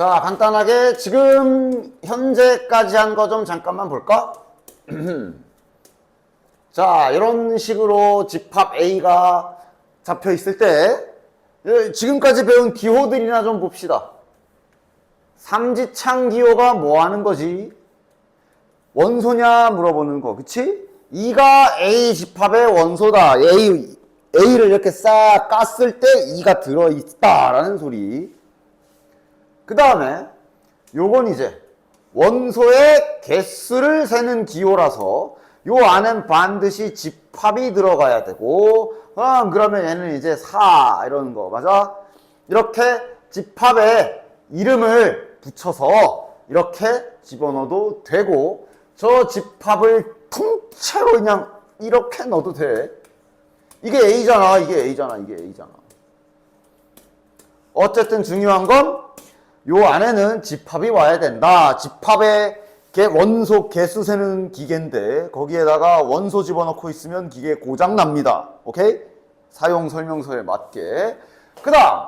자, 간단하게 지금 현재까지 한 거 좀 잠깐만 볼까? 자, 이런 식으로 집합 A가 잡혀 있을 때 지금까지 배운 기호들이나 좀 봅시다. 삼지창 기호가 뭐 하는 거지? 원소냐 물어보는 거, 그치? E가 A 집합의 원소다. A를 이렇게 싹 깠을 때 E가 들어있다라는 소리. 그 다음에 요건 이제 원소의 개수를 세는 기호라서 요 안엔 반드시 집합이 들어가야 되고, 그러면 얘는 이제 4 이러는 거 맞아? 이렇게 집합에 이름을 붙여서 이렇게 집어넣어도 되고, 저 집합을 통째로 그냥 이렇게 넣어도 돼. 이게 A잖아, 이게 A잖아, 이게 A잖아. 어쨌든 중요한 건 요 안에는 집합이 와야 된다. 집합의 원소 개수 세는 기계인데 거기에다가 원소 집어넣고 있으면 기계 고장 납니다. 오케이? 사용 설명서에 맞게. 그 다음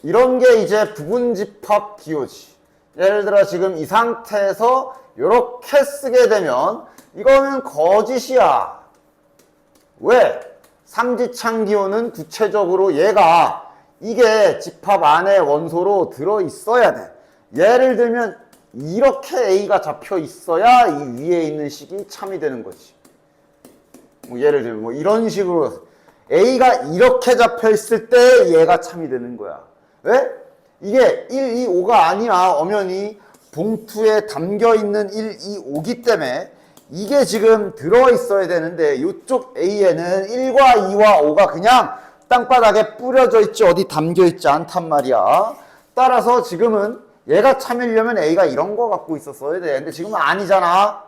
이런 게 이제 부분 집합 기호지. 예를 들어 지금 이 상태에서 이렇게 쓰게 되면 이거는 거짓이야. 왜? 삼지창 기호는 구체적으로 얘가 이게 집합 안에 원소로 들어있어야 돼. 예를 들면 이렇게 A가 잡혀 있어야 이 위에 있는 식이 참이 되는 거지. 뭐 예를 들면 뭐 이런 식으로 A가 이렇게 잡혀 있을 때 얘가 참이 되는 거야. 왜? 이게 1, 2, 5가 아니야. 엄연히 봉투에 담겨 있는 1, 2, 5기 때문에 이게 지금 들어있어야 되는데 이쪽 A에는 1과 2와 5가 그냥 땅바닥에 뿌려져 있지 어디 담겨 있지 않단 말이야. 따라서 지금은 얘가 참이려면 A가 이런 거 갖고 있었어야 돼. 근데 지금은 아니잖아.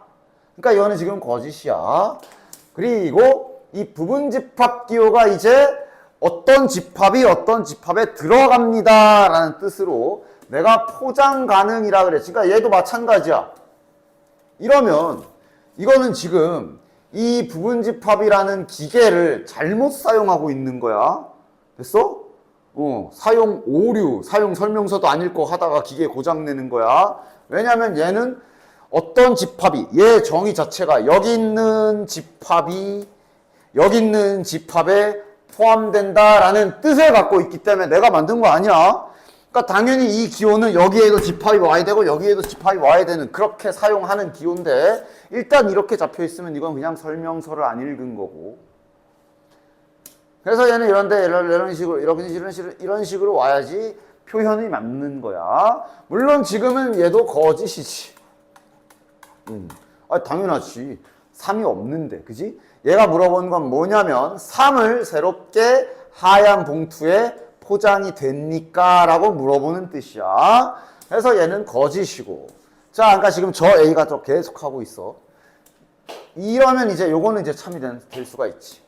그러니까 이거는 지금 거짓이야. 그리고 이 부분 집합 기호가 이제 어떤 집합이 어떤 집합에 들어갑니다 라는 뜻으로 내가 포장 가능이라 그랬지. 그러니까 얘도 마찬가지야. 이러면 이거는 지금 이 부분집합이라는 기계를 잘못 사용하고 있는 거야. 됐어? 사용 오류, 사용 설명서도 안 읽고 하다가 기계 고장내는 거야. 왜냐면 얘는 어떤 집합이, 얘 정의 자체가 여기 있는 집합에 포함된다라는 뜻을 갖고 있기 때문에 내가 만든 거 아니야. 그러니까 당연히 이 기호는 여기에도 집합이 와야 되고 여기에도 집합이 와야 되는 그렇게 사용하는 기호인데 일단 이렇게 잡혀 있으면 이건 그냥 설명서를 안 읽은 거고. 그래서 얘는 이런 식으로 와야지 표현이 맞는 거야. 물론 지금은 얘도 거짓이지. 당연하지. 3이 없는데, 그지? 얘가 물어본 건 뭐냐면 3을 새롭게 하얀 봉투에 포장이 됩니까? 라고 물어보는 뜻이야. 그래서 얘는 거짓이고. 자, 그러니까 지금 저 A가 또 계속하고 있어. 이러면 이제 요거는 이제 참이 될 수가 있지.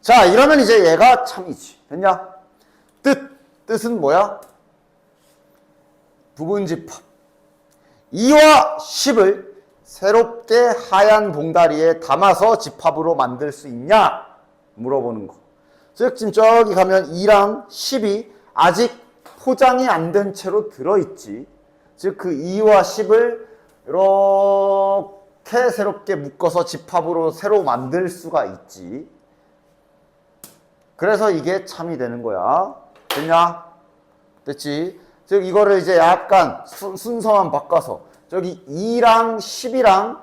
자, 이러면 이제 얘가 참이지. 됐냐? 뜻은 뭐야? 부분집합. 2와 10을 새롭게 하얀 봉다리에 담아서 집합으로 만들 수 있냐? 물어보는 거. 즉 지금 저기 가면 2랑 10이 아직 포장이 안 된 채로 들어있지. 즉 그 2와 10을 이렇게 새롭게 묶어서 집합으로 새로 만들 수가 있지. 그래서 이게 참이 되는 거야. 됐냐? 됐지? 즉 이거를 이제 약간 순서만 바꿔서 저기 2랑 10이랑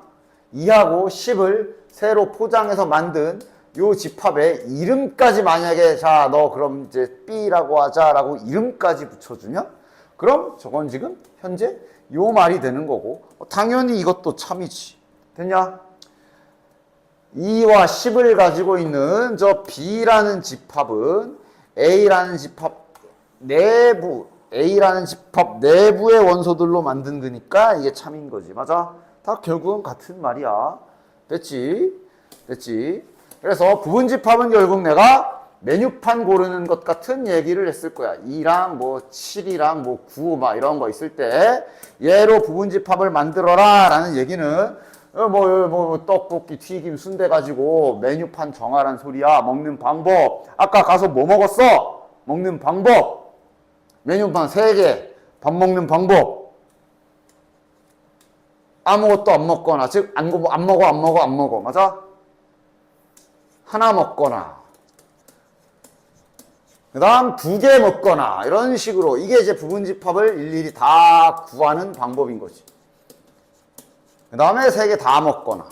2하고 10을 새로 포장해서 만든 요 집합에 이름까지 만약에 자 너 그럼 이제 B라고 하자라고 이름까지 붙여주면 그럼 저건 지금 현재 요 말이 되는 거고 당연히 이것도 참이지. 됐냐? 2와 10을 가지고 있는 저 B라는 집합은 A라는 집합 내부의 원소들로 만든 거니까 이게 참인 거지. 맞아? 다 결국은 같은 말이야. 됐지? 그래서 부분집합은 결국 내가 메뉴판 고르는 것 같은 얘기를 했을 거야. 2랑 뭐 7이랑 뭐 9 막 이런 거 있을 때 얘로 부분집합을 만들어라 라는 얘기는 뭐 떡볶이 튀김 순대 가지고 메뉴판 정하란 소리야. 먹는 방법 아까 가서 뭐 먹었어? 먹는 방법, 메뉴판 3개, 밥 먹는 방법, 아무것도 안 먹거나, 즉 안 먹어, 맞아? 하나 먹거나, 그 다음 2개 먹거나, 이런 식으로 이게 이제 부분집합을 일일이 다 구하는 방법인 거지. 그 다음에 3개 다 먹거나.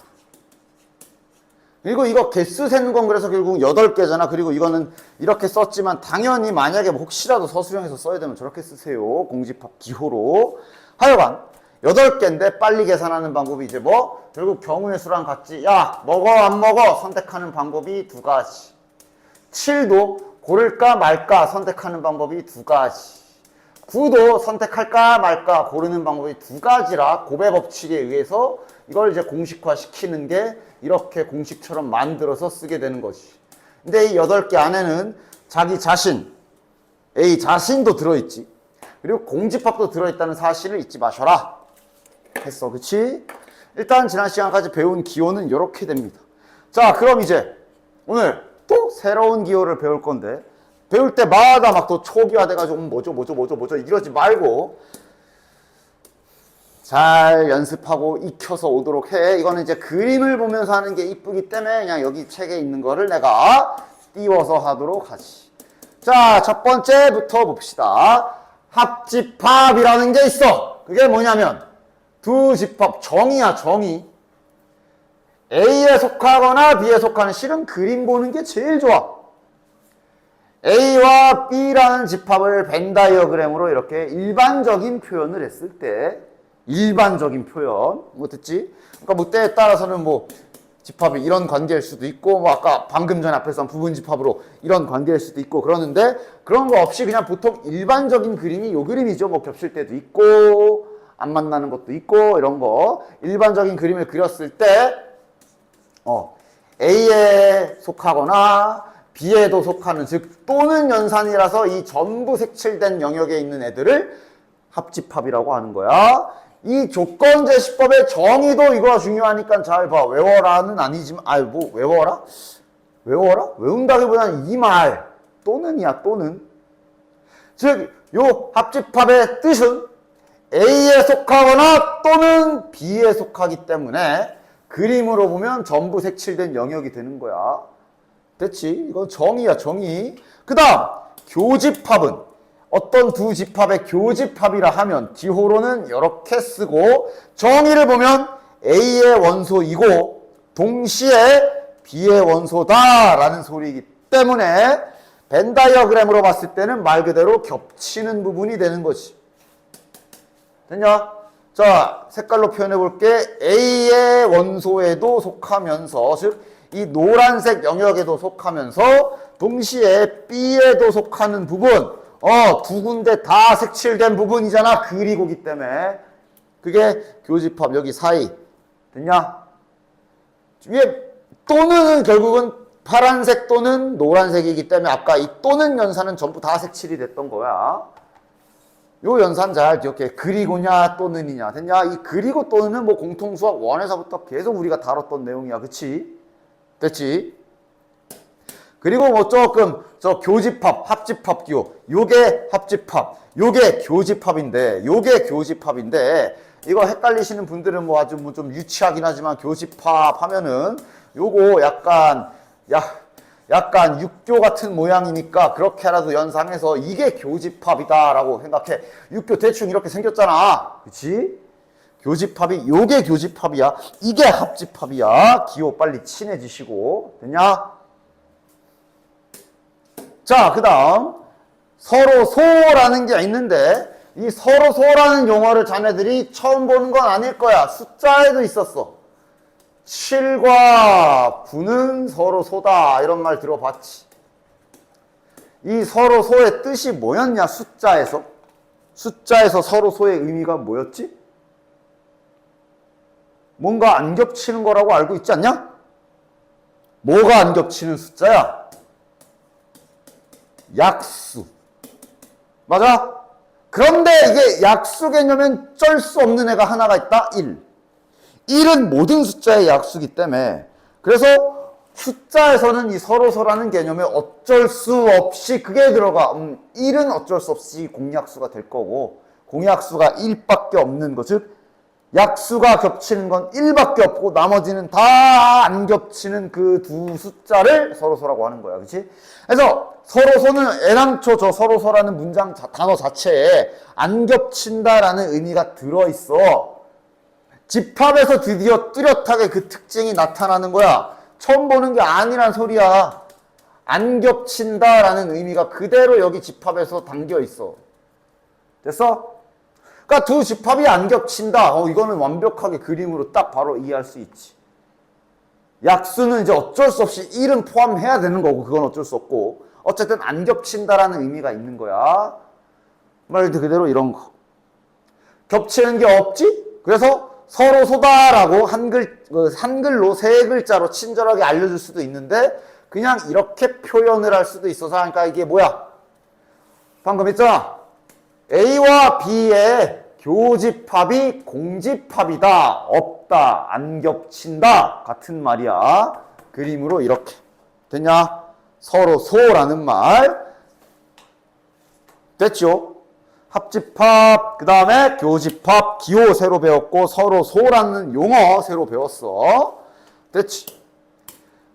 그리고 이거 개수 세는 건 그래서 결국 8개잖아. 그리고 이거는 이렇게 썼지만 당연히 만약에 뭐 혹시라도 서술형에서 써야 되면 저렇게 쓰세요. 공집합 기호로. 하여간 8개인데 빨리 계산하는 방법이 이제 뭐? 결국 경우의 수랑 같지. 야, 먹어 안 먹어 선택하는 방법이 2가지. 7도 고를까 말까 선택하는 방법이 2가지. 9도 선택할까 말까 고르는 방법이 2가지라 고배 법칙에 의해서 이걸 이제 공식화 시키는 게 이렇게 공식처럼 만들어서 쓰게 되는 거지. 근데 이 8개 안에는 자기 자신, A 자신도 들어있지. 그리고 공집합도 들어있다는 사실을 잊지 마셔라. 했어, 그치? 일단 지난 시간까지 배운 기호는 이렇게 됩니다. 자, 그럼 이제 오늘 또 새로운 기호를 배울 건데 배울 때마다 막 또 초기화돼가지고 뭐죠 이러지 말고 잘 연습하고 익혀서 오도록 해. 이거는 이제 그림을 보면서 하는 게 이쁘기 때문에 그냥 여기 책에 있는 거를 내가 띄워서 하도록 하지. 자, 첫 번째부터 봅시다. 합집합이라는 게 있어. 그게 뭐냐면 두 집합, 정의야, 정의. A에 속하거나 B에 속하는 실은 그림 보는 게 제일 좋아. A와 B라는 집합을 벤 다이어그램으로 이렇게 일반적인 표현을 했을 때 일반적인 표현 뭐 듣지? 그러니까 뭐 때에 따라서는 뭐 집합이 이런 관계일 수도 있고 뭐 아까 방금 전에 앞에서 한 부분 집합으로 이런 관계일 수도 있고 그러는데 그런 거 없이 그냥 보통 일반적인 그림이 요 그림이죠. 뭐 겹칠 때도 있고 안 만나는 것도 있고 이런 거 일반적인 그림을 그렸을 때 A에 속하거나 B에도 속하는 즉 또는 연산이라서 이 전부 색칠된 영역에 있는 애들을 합집합이라고 하는 거야. 이 조건제시법의 정의도 이거가 중요하니까 잘 봐. 외워라는 아니지만 뭐 외워라? 외운다기보다는 이 말 또는이야. 또는 즉 요 합집합의 뜻은 A에 속하거나 또는 B에 속하기 때문에 그림으로 보면 전부 색칠된 영역이 되는 거야. 됐지? 이건 정의야, 정의. 그 다음, 교집합은 어떤 두 집합의 교집합이라 하면 기호로는 이렇게 쓰고 정의를 보면 A의 원소이고 동시에 B의 원소다라는 소리이기 때문에 벤 다이어그램으로 봤을 때는 말 그대로 겹치는 부분이 되는 거지. 됐냐? 자, 색깔로 표현해 볼게. A의 원소에도 속하면서 즉 이 노란색 영역에도 속하면서 동시에 B에도 속하는 부분 두 군데 다 색칠된 부분이잖아. 그리고기 때문에 그게 교집합 여기 사이 됐냐? 위에 또는 결국은 파란색 또는 노란색이기 때문에 아까 이 또는 연산은 전부 다 색칠이 됐던 거야. 요 연산 잘 기억해. 그리고냐 또는이냐 됐냐? 이 그리고 또는은 뭐 공통수학 1에서부터 계속 우리가 다뤘던 내용이야. 그치? 됐지? 그리고 뭐 조금 저 교집합, 합집합 기호 요게 합집합, 요게 교집합인데 이거 헷갈리시는 분들은 뭐 아주 뭐 좀 유치하긴 하지만 교집합 하면은 요거 약간 육교 같은 모양이니까 그렇게라도 연상해서 이게 교집합이다라고 생각해. 육교 대충 이렇게 생겼잖아. 그치? 교집합이 요게 교집합이야. 이게 합집합이야. 기호 빨리 친해지시고 됐냐? 자, 그 다음 서로소라는 게 있는데 이 서로소라는 용어를 자네들이 처음 보는 건 아닐 거야. 숫자에도 있었어. 7과 9는 서로소다 이런 말 들어봤지. 이 서로소의 뜻이 뭐였냐? 숫자에서 서로소의 의미가 뭐였지? 뭔가 안 겹치는 거라고 알고 있지 않냐? 뭐가 안 겹치는 숫자야? 약수. 맞아? 그런데 이게 약수 개념엔 쩔 수 없는 애가 하나가 있다. 1. 1은 모든 숫자의 약수기 때문에 그래서 숫자에서는 이 서로서라는 개념에 어쩔 수 없이 그게 들어가. 1은 어쩔 수 없이 공약수가 될 거고, 공약수가 1밖에 없는 거, 즉 약수가 겹치는 건 1밖에 없고 나머지는 다 안 겹치는 그 두 숫자를 서로서라고 하는 거야. 그렇지? 그래서 서로서는 애당초 저 서로서라는 문장 단어 자체에 안 겹친다라는 의미가 들어있어. 집합에서 드디어 뚜렷하게 그 특징이 나타나는 거야. 처음 보는 게 아니란 소리야. 안 겹친다라는 의미가 그대로 여기 집합에서 담겨 있어. 됐어? 그러니까 두 집합이 안 겹친다. 이거는 완벽하게 그림으로 딱 바로 이해할 수 있지. 약수는 이제 어쩔 수 없이 1은 포함해야 되는 거고, 그건 어쩔 수 없고, 어쨌든 안 겹친다라는 의미가 있는 거야. 말 그대로 이런 거. 겹치는 게 없지? 그래서 서로 소다라고 한글로 세 글자로 친절하게 알려줄 수도 있는데, 그냥 이렇게 표현을 할 수도 있어서, 그러니까 이게 뭐야? 방금 했잖아. A와 B의 교집합이 공집합이다, 없다, 안 겹친다 같은 말이야. 그림으로 이렇게 됐냐? 서로 소라는 말 됐죠? 합집합, 그 다음에 교집합, 기호 새로 배웠고 서로 소라는 용어 새로 배웠어. 됐지?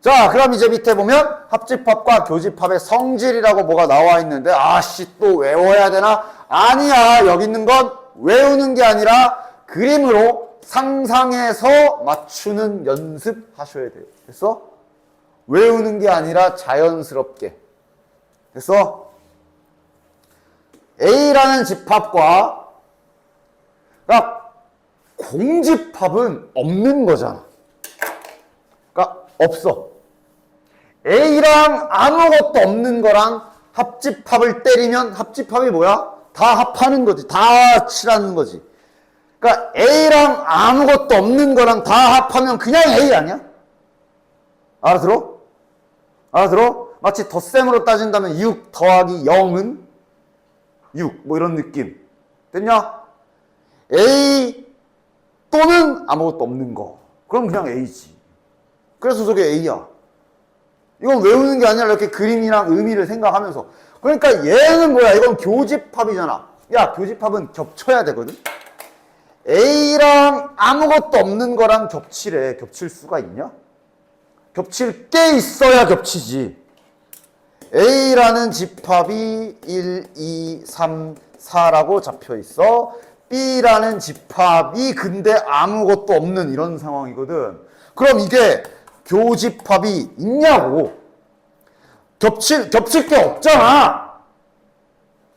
자, 그럼 이제 밑에 보면 합집합과 교집합의 성질이라고 뭐가 나와 있는데, 아씨 또 외워야 되나? 아니야. 여기 있는 건 외우는 게 아니라 그림으로 상상해서 맞추는 연습하셔야 돼요. 됐어? 외우는 게 아니라 자연스럽게. 됐어? A라는 집합과, 그러니까 공집합은 없는 거잖아. 그러니까 없어. A랑 아무것도 없는 거랑 합집합을 때리면 합집합이 뭐야? 다 합하는 거지. 다 칠하는 거지. 그러니까 A랑 아무것도 없는 거랑 다 합하면 그냥 A 아니야? 알아들어? 알아들어? 마치 덧셈으로 따진다면 6 더하기 0은 6. 뭐 이런 느낌. 됐냐? A 또는 아무것도 없는 거. 그럼 그냥 A지. 그래서 저게 A야. 이건 외우는 게 아니라 이렇게 그림이랑 의미를 생각하면서. 그러니까 얘는 뭐야? 이건 교집합이잖아. 야, 교집합은 겹쳐야 되거든? A랑 아무것도 없는 거랑 겹치래. 겹칠 수가 있냐? 겹칠 게 있어야 겹치지. A라는 집합이 1, 2, 3, 4라고 잡혀 있어. B라는 집합이 근데 아무것도 없는 이런 상황이거든. 그럼 이게 교집합이 있냐고. 겹칠 게 없잖아.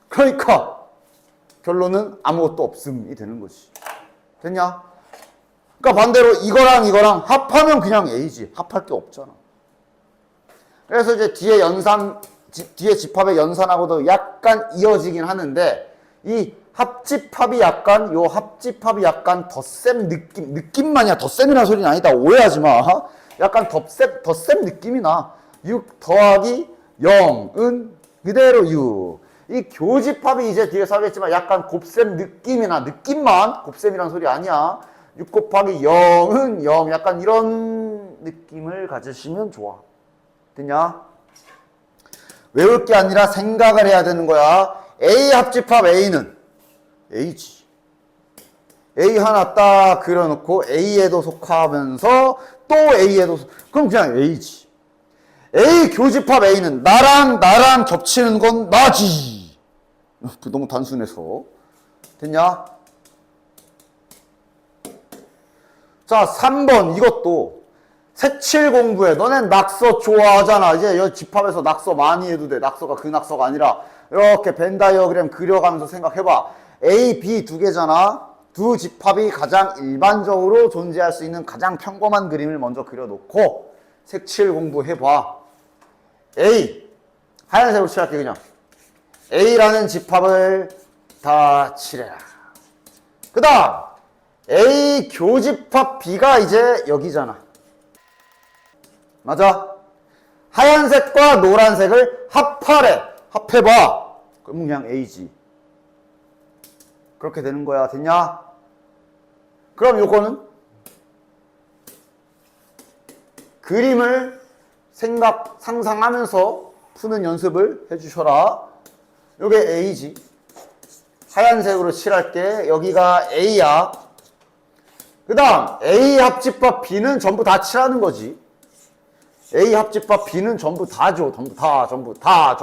그러니까 결론은 아무것도 없음이 되는 거지. 됐냐? 그러니까 반대로 이거랑 이거랑 합하면 그냥 A지. 합할 게 없잖아. 그래서 이제 뒤에 집합의 연산하고도 약간 이어지긴 하는데, 이 합집합이 약간 덧셈 느낌만이야. 덧셈이라는 소리는 아니다. 오해하지 마. 약간 덧셈 느낌이 나. 6 더하기 0은 그대로 6. 이 교집합이 이제 뒤에서 하겠지만 약간 곱셈 느낌이 나. 느낌만. 곱셈이란 소리 아니야. 6 곱하기 0은 0. 약간 이런 느낌을 가지시면 좋아. 됐냐? 외울 게 아니라 생각을 해야 되는 거야. A 합집합 A는 A지. A 하나 딱 그려놓고 A에도 속하면서 또 A에도 그럼 그냥 A지. A 교집합 A는 나랑 겹치는 건 나지. 너무 단순해서. 됐냐? 자, 3번 이것도 색칠 공부해. 너넨 낙서 좋아하잖아. 이제 여 집합에서 낙서 많이 해도 돼. 낙서가 그 낙서가 아니라 이렇게 벤 다이어그램 그려가면서 생각해봐. A, B 두 개잖아. 두 집합이 가장 일반적으로 존재할 수 있는 가장 평범한 그림을 먼저 그려놓고 색칠 공부해봐. A, 하얀색으로 칠할게 그냥. A라는 집합을 다 칠해라. 그 다음 A 교집합 B가 이제 여기잖아. 맞아? 하얀색과 노란색을 합하래. 합해봐. 그럼 그냥 A지. 그렇게 되는 거야. 됐냐? 그럼 요거는 그림을 생각, 상상하면서 푸는 연습을 해주셔라. 요게 A지. 하얀색으로 칠할게. 여기가 A야. 그 다음 A 합집합 B는 전부 다 칠하는 거지. A 합집합 B는 전부 다죠. 전부 다.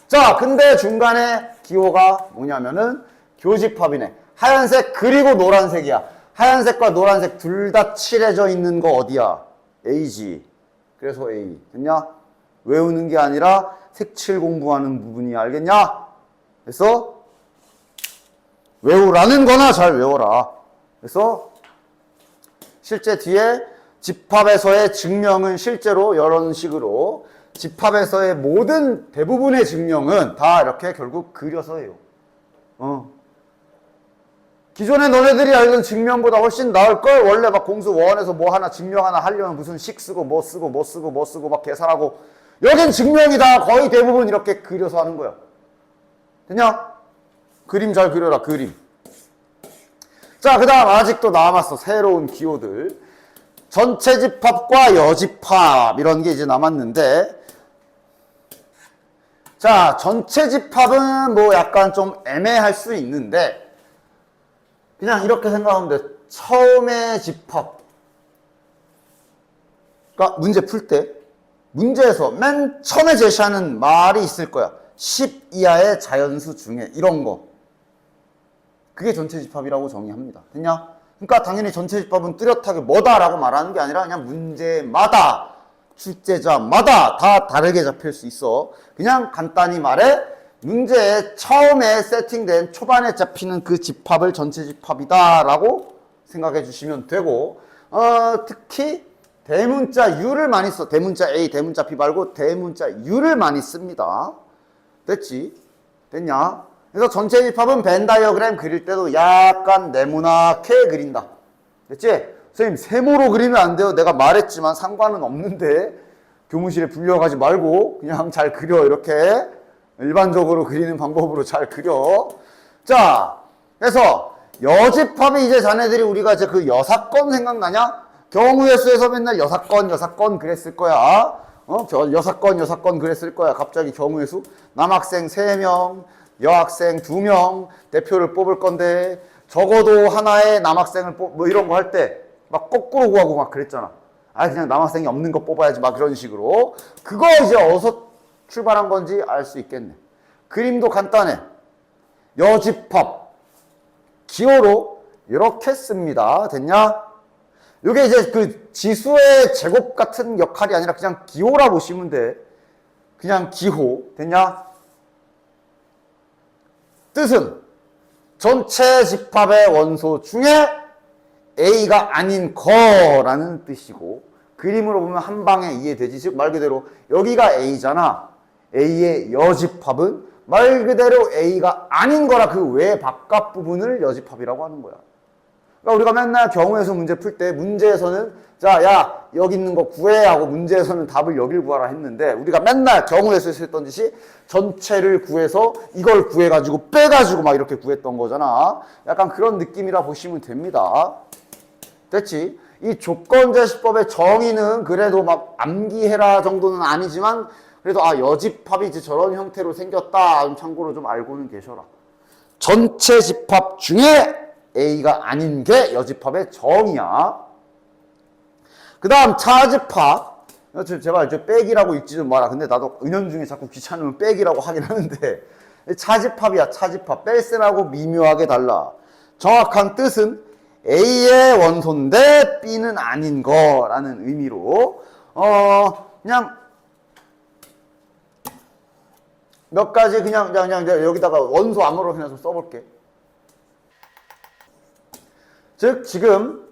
자, 근데 중간에 기호가 뭐냐면은 교집합이네. 하얀색 그리고 노란색이야. 하얀색과 노란색 둘 다 칠해져 있는 거 어디야? A지. 그래서 A. 됐냐? 외우는 게 아니라 색칠 공부하는 부분이, 알겠냐? 그래서 외우라는 거나 잘 외워라. 그래서 실제 뒤에 집합에서의 증명은 실제로 이런 식으로 집합에서의 모든 대부분의 증명은 다 이렇게 결국 그려서 해요. 기존에 너네들이 알던 증명보다 훨씬 나을걸? 원래 막 공수 원에서 뭐 하나 증명 하나 하려면 무슨 식 쓰고 뭐 쓰고 막 계산하고, 여긴 증명이 다 거의 대부분 이렇게 그려서 하는 거야. 됐냐? 그림 잘 그려라, 그림. 자, 그 다음 아직도 남았어. 새로운 기호들. 전체 집합과 여집합 이런 게 이제 남았는데, 자, 전체 집합은 뭐 약간 좀 애매할 수 있는데 그냥 이렇게 생각하면 돼. 처음에 집합. 그러니까 문제 풀 때 문제에서 맨 처음에 제시하는 말이 있을 거야. 10 이하의 자연수 중에 이런 거. 그게 전체 집합이라고 정의합니다. 됐냐? 그러니까 당연히 전체 집합은 뚜렷하게 뭐다라고 말하는 게 아니라 그냥 문제마다, 출제자마다 다 다르게 잡힐 수 있어. 그냥 간단히 말해 문제에 처음에 세팅된 초반에 잡히는 그 집합을 전체 집합이다라고 생각해 주시면 되고, 특히 대문자 U를 많이 써. 대문자 A, 대문자 B 말고 대문자 U를 많이 씁니다. 됐지? 됐냐? 그래서 전체 집합은 벤 다이어그램 그릴 때도 약간 네모나게 그린다. 됐지? 선생님 세모로 그리면 안 돼요. 내가 말했지만 상관은 없는데 교무실에 불려가지 말고 그냥 잘 그려. 이렇게 일반적으로 그리는 방법으로 잘 그려. 자, 그래서 여집합이 이제 자네들이 우리가 이제 그 여사건 생각나냐? 경우의 수에서 맨날 여사건 그랬을 거야. 여사건 그랬을 거야. 갑자기 경우의 수 남학생 3명, 여학생 2명 대표를 뽑을 건데 적어도 하나의 남학생을 뭐 이런 거 할 때 막 거꾸로 구하고 막 그랬잖아. 그냥 남학생이 없는 거 뽑아야지 막 이런 식으로. 그거 이제 어디서 출발한 건지 알 수 있겠네. 그림도 간단해. 여집합 기호로 이렇게 씁니다. 됐냐? 이게 이제 그 지수의 제곱 같은 역할이 아니라 그냥 기호라 보시면 돼. 그냥 기호. 됐냐? 뜻은 전체 집합의 원소 중에 A가 아닌 거라는 뜻이고, 그림으로 보면 한 방에 이해되지. 즉 말 그대로 여기가 A잖아. A의 여집합은 말 그대로 A가 아닌 거라 그 외 바깥 부분을 여집합이라고 하는 거야. 그러니까 우리가 맨날 경우에서 문제 풀 때 문제에서는 자, 야 여기 있는 거 구해 하고 문제에서는 답을 여길 구하라 했는데, 우리가 맨날 경우에서 했던 짓이 전체를 구해서 이걸 구해가지고 빼가지고 막 이렇게 구했던 거잖아. 약간 그런 느낌이라 보시면 됩니다. 됐지? 이 조건제시법의 정의는 그래도 막 암기해라 정도는 아니지만 그래도 여집합이 이제 저런 형태로 생겼다 참고로 좀 알고는 계셔라. 전체 집합 중에 A가 아닌 게 여집합의 정의야. 그 다음 차집합. 제발 저 빼기라고 읽지 좀 마라. 근데 나도 은연중에 자꾸 귀찮으면 빼기라고 하긴 하는데 차집합이야. 차집합. 뺄셈하고 미묘하게 달라. 정확한 뜻은 A의 원소인데 B는 아닌 거라는 의미로 그냥 몇 가지 그냥 여기다가 원소 암호로 그냥 좀 써볼게. 즉 지금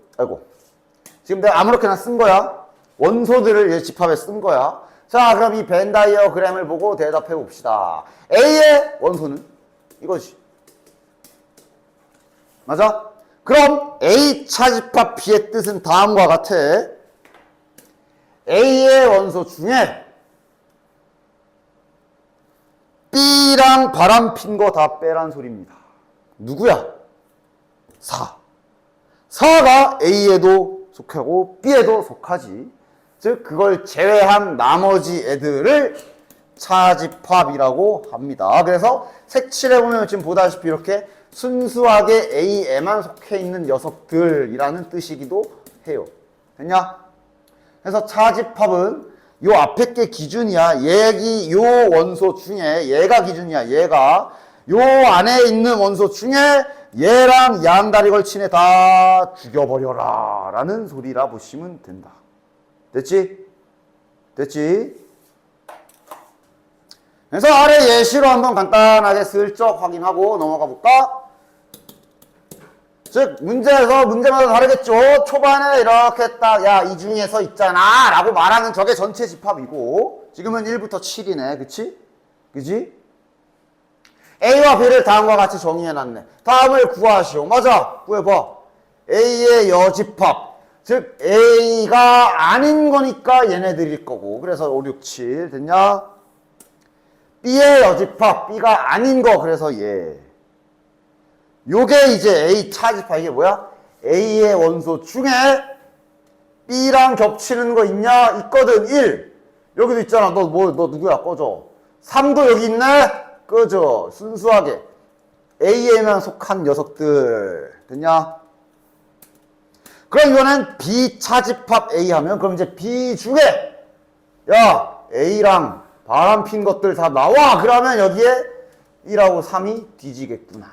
내가 아무렇게나 쓴 거야. 원소들을 집합에 쓴 거야. 자, 그럼 이 벤 다이어그램을 보고 대답해 봅시다. A의 원소는 이거지. 맞아? 그럼 A 차집합 B의 뜻은 다음과 같아. A의 원소 중에 B랑 바람핀 거 다 빼란 소리입니다. 누구야? 4. 4가 A에도 속하고 B에도 속하지. 즉 그걸 제외한 나머지 애들을 차집합이라고 합니다. 그래서 색칠해보면 지금 보다시피 이렇게 순수하게 A에만 속해 있는 녀석들이라는 뜻이기도 해요. 됐냐? 그래서 차집합은 요 앞에 게 기준이야. 요 원소 중에 얘가 기준이야. 얘가 요 안에 있는 원소 중에 얘랑 양다리 걸친 애 다 죽여버려라 라는 소리라 보시면 된다. 됐지? 됐지? 그래서 아래 예시로 한번 간단하게 슬쩍 확인하고 넘어가 볼까? 즉 문제에서 문제마다 다르겠죠. 초반에 이렇게 딱 야 이 중에서 있잖아 라고 말하는 저게 전체 집합이고 지금은 1부터 7이네. 그치? 그치? A와 B를 다음과 같이 정의해놨네. 다음을 구하시오. 맞아. 구해봐. A의 여집합. 즉 A가 아닌 거니까 얘네들일 거고. 그래서 5, 6, 7 됐냐? B의 여집합. B가 아닌 거. 그래서 얘. 요게 이제 A 차집합. 이게 뭐야? A의 원소 중에 B랑 겹치는 거 있냐? 있거든. 1. 여기도 있잖아. 너 누구야? 꺼져. 3도 여기 있네? 꺼져. 순수하게. A에만 속한 녀석들. 됐냐? 그럼 이거는 B 차집합 A 하면 그럼 이제 B 중에 야 A랑 바람 핀 것들 다 나와. 그러면 여기에 1하고 3이 뒤지겠구나.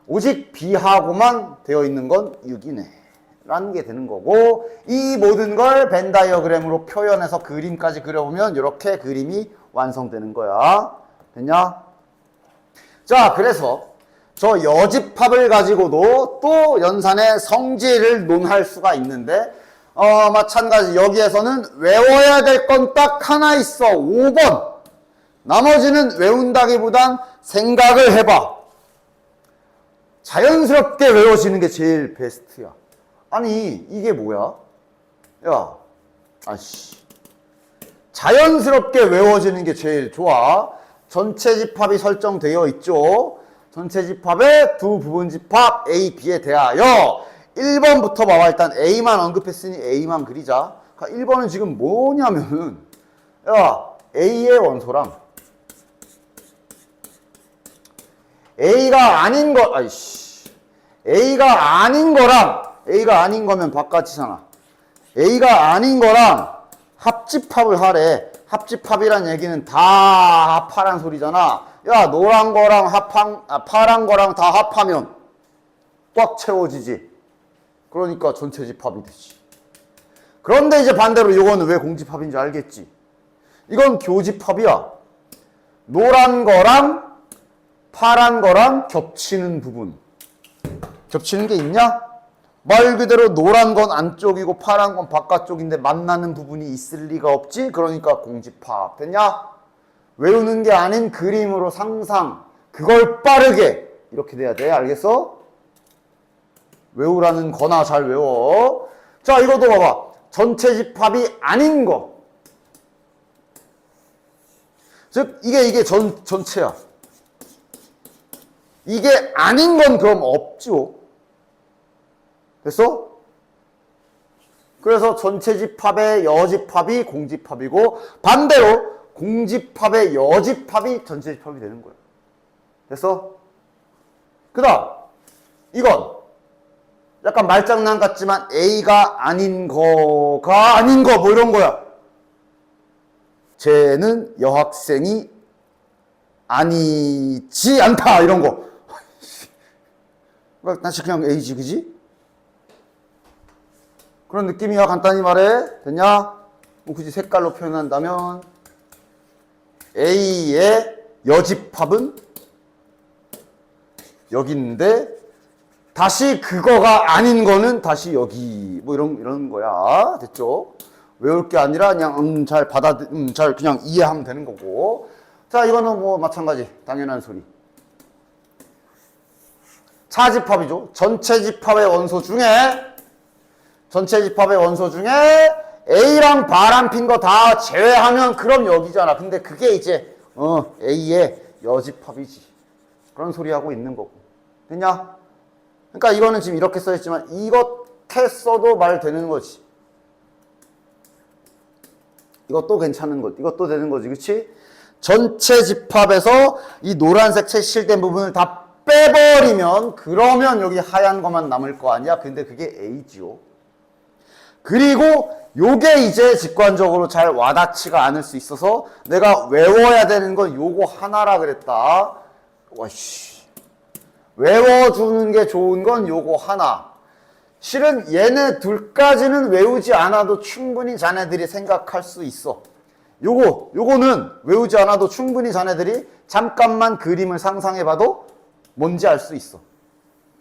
오직 B하고만 되어 있는 건 6이네 라는 게 되는 거고 이 모든 걸 벤 다이어그램으로 표현해서 그림까지 그려보면 이렇게 그림이 완성되는 거야. 됐냐? 자, 그래서 저 여집합을 가지고도 또 연산의 성질을 논할 수가 있는데 마찬가지 여기에서는 외워야 될 건 딱 하나 있어. 5번. 나머지는 외운다기보단 생각을 해봐. 자연스럽게 외워지는 게 제일 베스트야. 아니 이게 뭐야? 야, 아씨. 자연스럽게 외워지는 게 제일 좋아. 전체 집합이 설정되어 있죠. 전체 집합의 두 부분 집합 A, B에 대하여 1번부터 봐봐. 일단 A만 언급했으니 A만 그리자. 1번은 지금 뭐냐면은 야 A의 원소랑 A가 아닌 거 A가 아닌 거랑 A가 아닌 거면 바깥이잖아. A가 아닌 거랑 합집합을 하래. 합집합이란 얘기는 다 합하란 소리잖아. 야 노란 거랑 파란 거랑 다 합하면 꽉 채워지지. 그러니까 전체 집합이 되지. 그런데 이제 반대로 이거는 왜 공집합인지 알겠지? 이건 교집합이야. 노란 거랑 파란 거랑 겹치는 부분. 겹치는 게 있냐? 말 그대로 노란 건 안쪽이고 파란 건 바깥쪽인데 만나는 부분이 있을 리가 없지? 그러니까 공집합. 됐냐? 외우는 게 아닌 그림으로 상상. 그걸 빠르게 이렇게 돼야 돼. 알겠어? 외우라는 거나 잘 외워. 자, 이것도 봐봐. 전체 집합이 아닌 거. 즉 이게 전체야. 이게 아닌 건 그럼 없죠. 됐어? 그래서 전체 집합의 여집합이 공집합이고 반대로 공집합의 여집합이 전체 집합이 되는 거야. 됐어? 그 다음 이건 약간 말장난 같지만 A가 아닌 거가 아닌 거 뭐 이런 거야. 쟤는 여학생이 아니지 않다 이런 거. 나 그냥 A지 그지? 그런 느낌이야. 간단히 말해. 됐냐? 뭐 굳이 색깔로 표현한다면 A의 여집합은 여기 있는데 다시 그거가 아닌 거는 다시 여기 뭐 이런 거야. 됐죠? 외울 게 아니라 그냥 잘 잘 그냥 이해하면 되는 거고. 자, 이거는 뭐 마찬가지 당연한 소리. 차집합이죠. 전체 집합의 원소 중에 A랑 바람 핀 거 다 제외하면 그럼 여기잖아. 근데 그게 이제 A의 여집합이지. 그런 소리 하고 있는 거고. 됐냐? 그러니까 이거는 지금 이렇게 써있지만 이렇게 써도 말 되는 거지. 이것도 괜찮은 것, 이것도 되는 거지, 그치? 전체 집합에서 이 노란색 채실된 부분을 다 빼버리면 그러면 여기 하얀 것만 남을 거 아니야? 근데 그게 A지요. 그리고 요게 이제 직관적으로 잘 와닿지가 않을 수 있어서 내가 외워야 되는 건 요거 하나라 그랬다. 와씨. 외워주는 게 좋은 건 요거 하나. 실은 얘네 둘까지는 외우지 않아도 충분히 자네들이 생각할 수 있어. 요거는 외우지 않아도 충분히 자네들이 잠깐만 그림을 상상해봐도 뭔지 알 수 있어.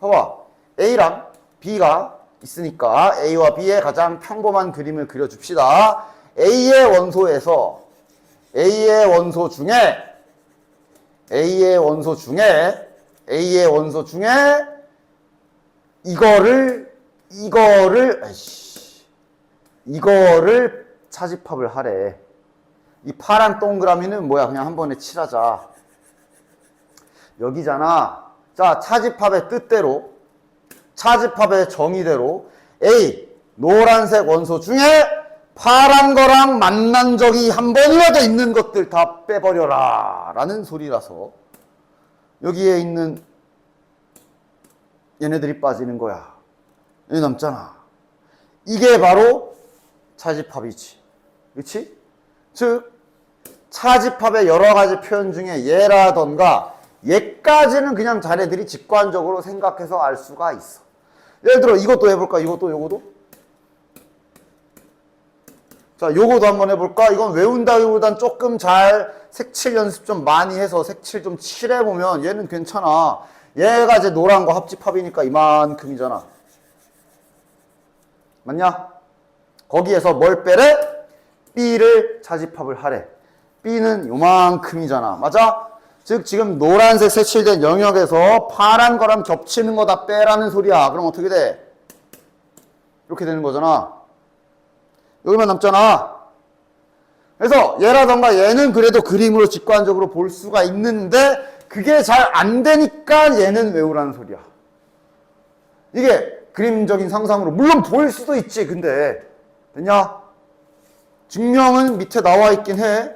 봐봐. A랑 B가 있으니까 A와 B의 가장 평범한 그림을 그려줍시다. A의 원소에서 A의 원소 중에 이거를 차집합을 하래. 이 파란 동그라미는 뭐야? 그냥 한 번에 칠하자. 여기잖아. 자, 차집합의 뜻대로, 차집합의 정의대로 A, 노란색 원소 중에 파란 거랑 만난 적이 한 번이라도 있는 것들 다 빼버려라 라는 소리라서 여기에 있는 얘네들이 빠지는 거야. 여기 남잖아. 이게 바로 차집합이지. 그렇지? 즉 차집합의 여러 가지 표현 중에 얘라던가 얘까지는 그냥 자네들이 직관적으로 생각해서 알 수가 있어. 예를 들어 이것도 해볼까? 요것도? 자, 요거도 한번 해볼까? 이건 외운다기보단 조금 잘 색칠 연습 좀 많이 해서 색칠 좀 칠해보면 얘는 괜찮아. 얘가 이제 노란 거 합집합이니까 이만큼이잖아. 맞냐? 거기에서 뭘 빼래? B를 차집합을 하래. B는 요만큼이잖아. 맞아? 즉 지금 노란색 색칠된 영역에서 파란 거랑 겹치는 거 다 빼라는 소리야. 그럼 어떻게 돼? 이렇게 되는 거잖아. 여기만 남잖아. 그래서 얘라던가 얘는 그래도 그림으로 직관적으로 볼 수가 있는데 그게 잘 안 되니까 얘는 외우라는 소리야. 이게 그림적인 상상으로 물론 보일 수도 있지. 근데 됐냐? 증명은 밑에 나와 있긴 해.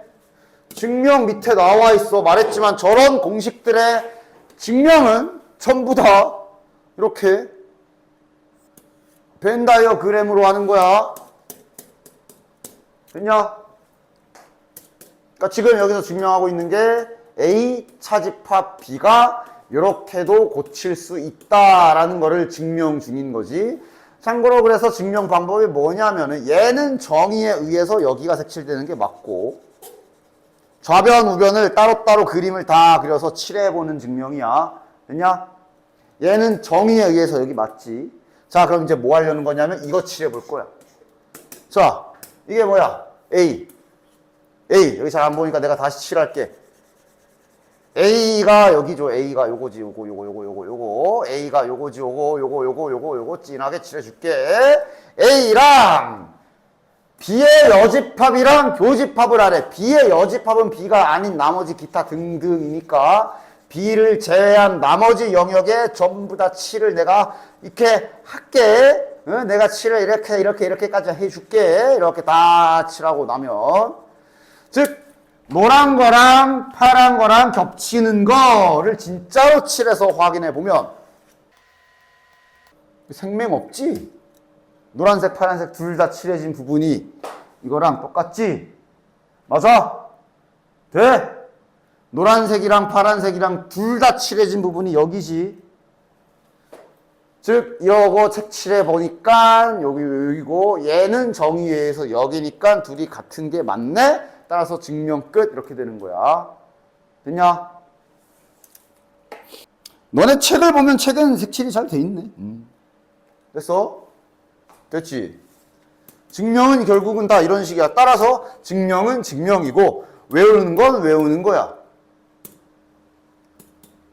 증명 밑에 나와 있어. 말했지만 저런 공식들의 증명은 전부 다 이렇게 벤 다이어그램으로 하는 거야. 됐냐? 그러니까 지금 여기서 증명하고 있는 게 A 차집합 B가 이렇게도 고칠 수 있다라는 거를 증명 중인 거지. 참고로 그래서 증명 방법이 뭐냐면은 얘는 정의에 의해서 여기가 색칠되는 게 맞고 좌변 우변을 따로따로 그림을 다 그려서 칠해보는 증명이야. 됐냐? 얘는 정의에 의해서 여기 맞지. 자, 그럼 이제 뭐 하려는 거냐면 이거 칠해볼 거야. 자, 이게 뭐야? A. 여기 잘 안 보니까 내가 다시 칠할게. A가 여기죠. A가 요거지. 요거. A가 요거지. 요거 진하게 칠해줄게. A랑 B의 여집합이랑 교집합을 하래. B의 여집합은 B가 아닌 나머지 기타 등등이니까 B를 제외한 나머지 영역에 전부 다 칠을 내가 이렇게 할게. 응? 내가 칠을 이렇게까지 해줄게. 이렇게 다 칠하고 나면 즉 노란 거랑 파란 거랑 겹치는 거를 진짜로 칠해서 확인해 보면 생맹 없지? 노란색, 파란색 둘 다 칠해진 부분이 이거랑 똑같지? 맞아? 돼? 노란색이랑 파란색이랑 둘 다 칠해진 부분이 여기지. 즉 이거 색칠해 보니까 여기고 얘는 정의에서 여기니까 둘이 같은 게 맞네? 따라서 증명 끝. 이렇게 되는 거야. 됐냐? 너네 책을 보면 책은 색칠이 잘 돼 있네. 됐어? 됐지? 증명은 결국은 다 이런 식이야. 따라서 증명은 증명이고 외우는 건 외우는 거야.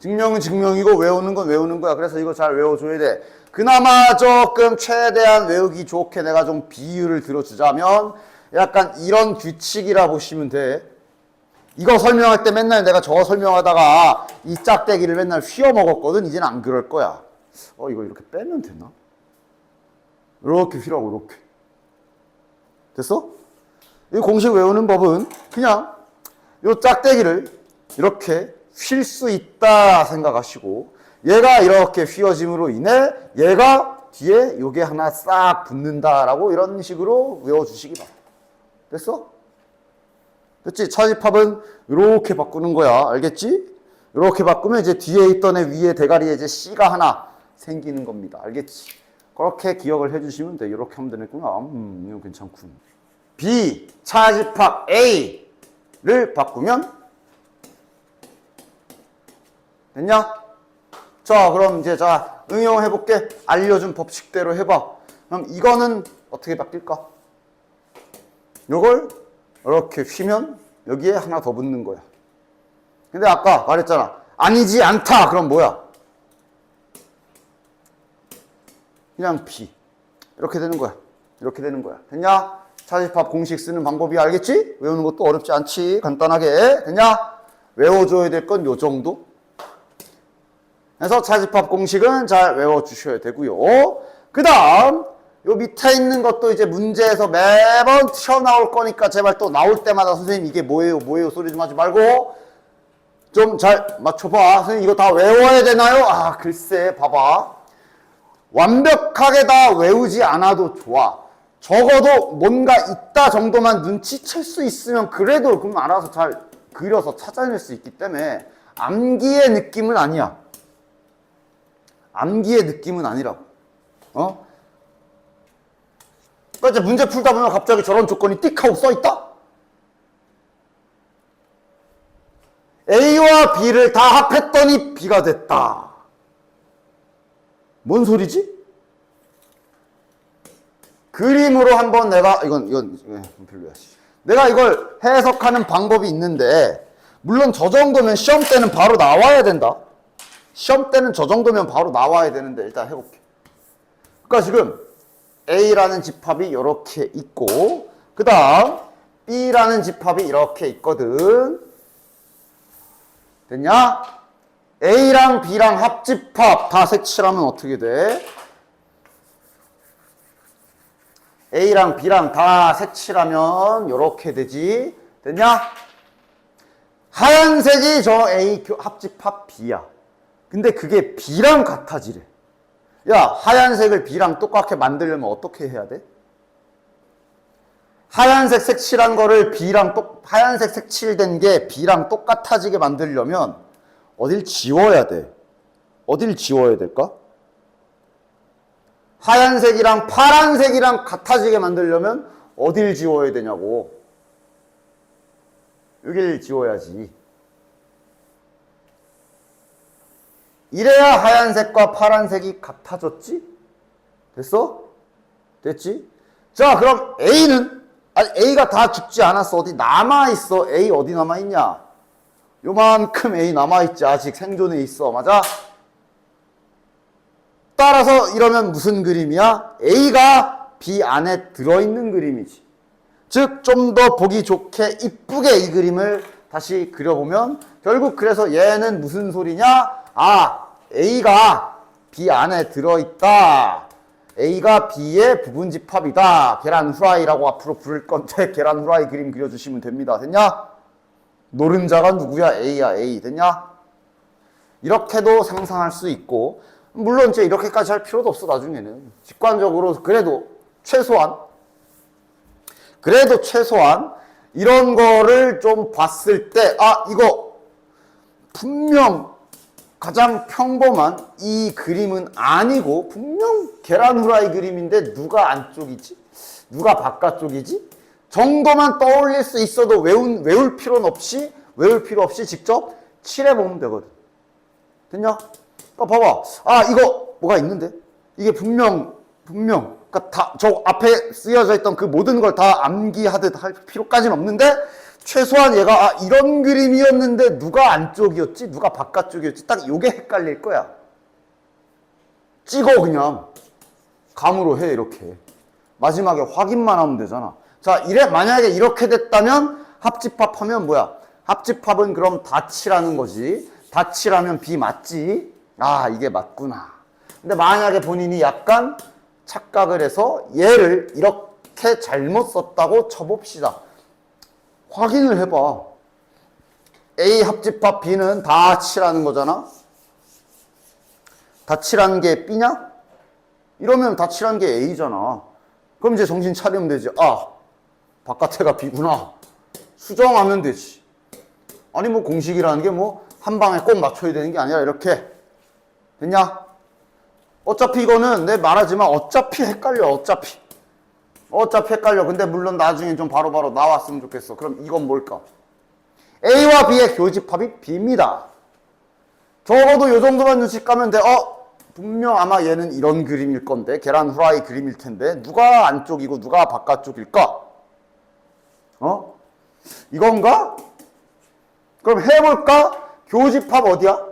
증명은 증명이고 외우는 건 외우는 거야. 그래서 이거 잘 외워줘야 돼. 그나마 조금 최대한 외우기 좋게 내가 좀 비유를 들어주자면 약간 이런 규칙이라 보시면 돼. 이거 설명할 때 맨날 내가 저거 설명하다가 이 짝대기를 맨날 휘어 먹었거든. 이제는 안 그럴 거야. 이거 이렇게 빼면 되나? 이렇게 휘라고 이렇게. 됐어? 이 공식 외우는 법은 그냥 요 짝대기를 이렇게 휠 수 있다 생각하시고 얘가 이렇게 휘어짐으로 인해 얘가 뒤에 요게 하나 싹 붙는다라고 이런 식으로 외워주시기 바랍니다. 됐어? 됐지? 차집합은 이렇게 바꾸는 거야. 알겠지? 이렇게 바꾸면 이제 뒤에 있던 애 위에 대가리에 이제 C가 하나 생기는 겁니다. 알겠지? 그렇게 기억을 해주시면 돼. 이렇게 하면 되겠구나. 이거 괜찮군. B, 차집합 A를 바꾸면 됐냐? 자, 그럼 이제 자 응용해볼게. 알려준 법칙대로 해봐. 그럼 이거는 어떻게 바뀔까? 요걸 이렇게 휘면 여기에 하나 더 붙는 거야. 근데 아까 말했잖아. 아니지 않다. 그럼 뭐야? 그냥 B. 이렇게 되는 거야. 이렇게 되는 거야. 됐냐? 차집합 공식 쓰는 방법이 알겠지? 외우는 것도 어렵지 않지. 간단하게. 됐냐? 외워줘야 될 건 요 정도. 그래서 차집합 공식은 잘 외워주셔야 되고요. 그 다음 요 밑에 있는 것도 이제 문제에서 매번 튀어나올 거니까 제발 또 나올 때마다 선생님 이게 뭐예요 뭐예요 소리 좀 하지 말고 좀 잘 맞춰봐. 선생님 이거 다 외워야 되나요? 아 글쎄 봐봐. 완벽하게 다 외우지 않아도 좋아. 적어도 뭔가 있다 정도만 눈치챌 수 있으면 그래도 그럼 알아서 잘 그려서 찾아낼 수 있기 때문에 암기의 느낌은 아니야. 암기의 느낌은 아니라고. 그러니까 이제 문제 풀다 보면 갑자기 저런 조건이 띡 하고 써있다? A와 B를 다 합했더니 B가 됐다. 뭔 소리지? 그림으로 한번 내가 이건 별로야. 내가 이걸 해석하는 방법이 있는데 물론 저 정도면 시험 때는 바로 나와야 된다. 시험 때는 저 정도면 바로 나와야 되는데 일단 해볼게. 그러니까 지금 A라는 집합이 이렇게 있고 그 다음 B라는 집합이 이렇게 있거든. 됐냐? A랑 B랑 합집합 다 색칠하면 어떻게 돼? A랑 B랑 다 색칠하면 이렇게 되지. 됐냐? 하얀색이 저 A 합집합 B야. 근데 그게 B랑 같아지래. 야, 하얀색을 B랑 똑같게 만들려면 어떻게 해야 돼? 하얀색 색칠한 거를 하얀색 색칠된 게 B랑 똑같아지게 만들려면 어딜 지워야 돼? 어딜 지워야 될까? 하얀색이랑 파란색이랑 같아지게 만들려면 어딜 지워야 되냐고. 여길 지워야지. 이래야 하얀색과 파란색이 같아졌지? 됐어? 됐지? 자, 그럼 A는? 아니, A가 다 죽지 않았어. 어디 남아있어. A 어디 남아있냐? 요만큼 A 남아있지. 아직 생존해 있어. 맞아? 따라서 이러면 무슨 그림이야? A가 B 안에 들어있는 그림이지. 즉, 좀 더 보기 좋게 이쁘게 이 그림을 다시 그려보면 결국 그래서 얘는 무슨 소리냐? 아, A가 B 안에 들어있다. A가 B의 부분집합이다. 계란 후라이라고 앞으로 부를 건데 계란 후라이 그림 그려주시면 됩니다. 됐냐? 노른자가 누구야? A야, A. 됐냐? 이렇게도 상상할 수 있고 물론 이제 이렇게까지 할 필요도 없어. 나중에는 직관적으로 그래도 최소한 이런 거를 좀 봤을 때 아, 이거 분명 가장 평범한 이 그림은 아니고 분명 계란 후라이 그림인데 누가 안쪽이지? 누가 바깥쪽이지? 정도만 떠올릴 수 있어도 외울 필요 없이 직접 칠해보면 되거든. 됐냐? 그러니까 봐봐. 아, 이거 뭐가 있는데? 이게 분명 그러니까 다 저 앞에 쓰여져 있던 그 모든 걸 다 암기하듯 할 필요까지는 없는데 최소한 얘가 아, 이런 그림이었는데 누가 안쪽이었지? 누가 바깥쪽이었지? 딱 요게 헷갈릴 거야. 찍어 그냥. 감으로 해 이렇게. 마지막에 확인만 하면 되잖아. 자, 만약에 이렇게 됐다면 합집합하면 뭐야? 합집합은 그럼 다 칠하는 거지. 다 칠하면 B 맞지? 아, 이게 맞구나. 근데 만약에 본인이 약간 착각을 해서 얘를 이렇게 잘못 썼다고 쳐봅시다. 확인을 해봐. A 합집합 B는 다 7하는 거잖아. 다 7하는 게 B냐? 이러면 다 7하는 게 A잖아. 그럼 이제 정신 차리면 되지. 아, 바깥에가 B구나. 수정하면 되지. 아니 뭐 공식이라는 게 뭐 한 방에 꼭 맞춰야 되는 게 아니라 이렇게. 됐냐? 어차피 이거는 내 말하지만 어차피 헷갈려. 어차피 헷갈려. 근데 물론 나중에 좀 바로바로 나왔으면 좋겠어. 그럼 이건 뭘까? A와 B의 교집합이 B입니다. 적어도 요 정도만 눈치 까면 돼. 분명 아마 얘는 이런 그림일 건데, 계란 후라이 그림일 텐데, 누가 안쪽이고 누가 바깥쪽일까? 이건가? 그럼 해볼까? 교집합 어디야?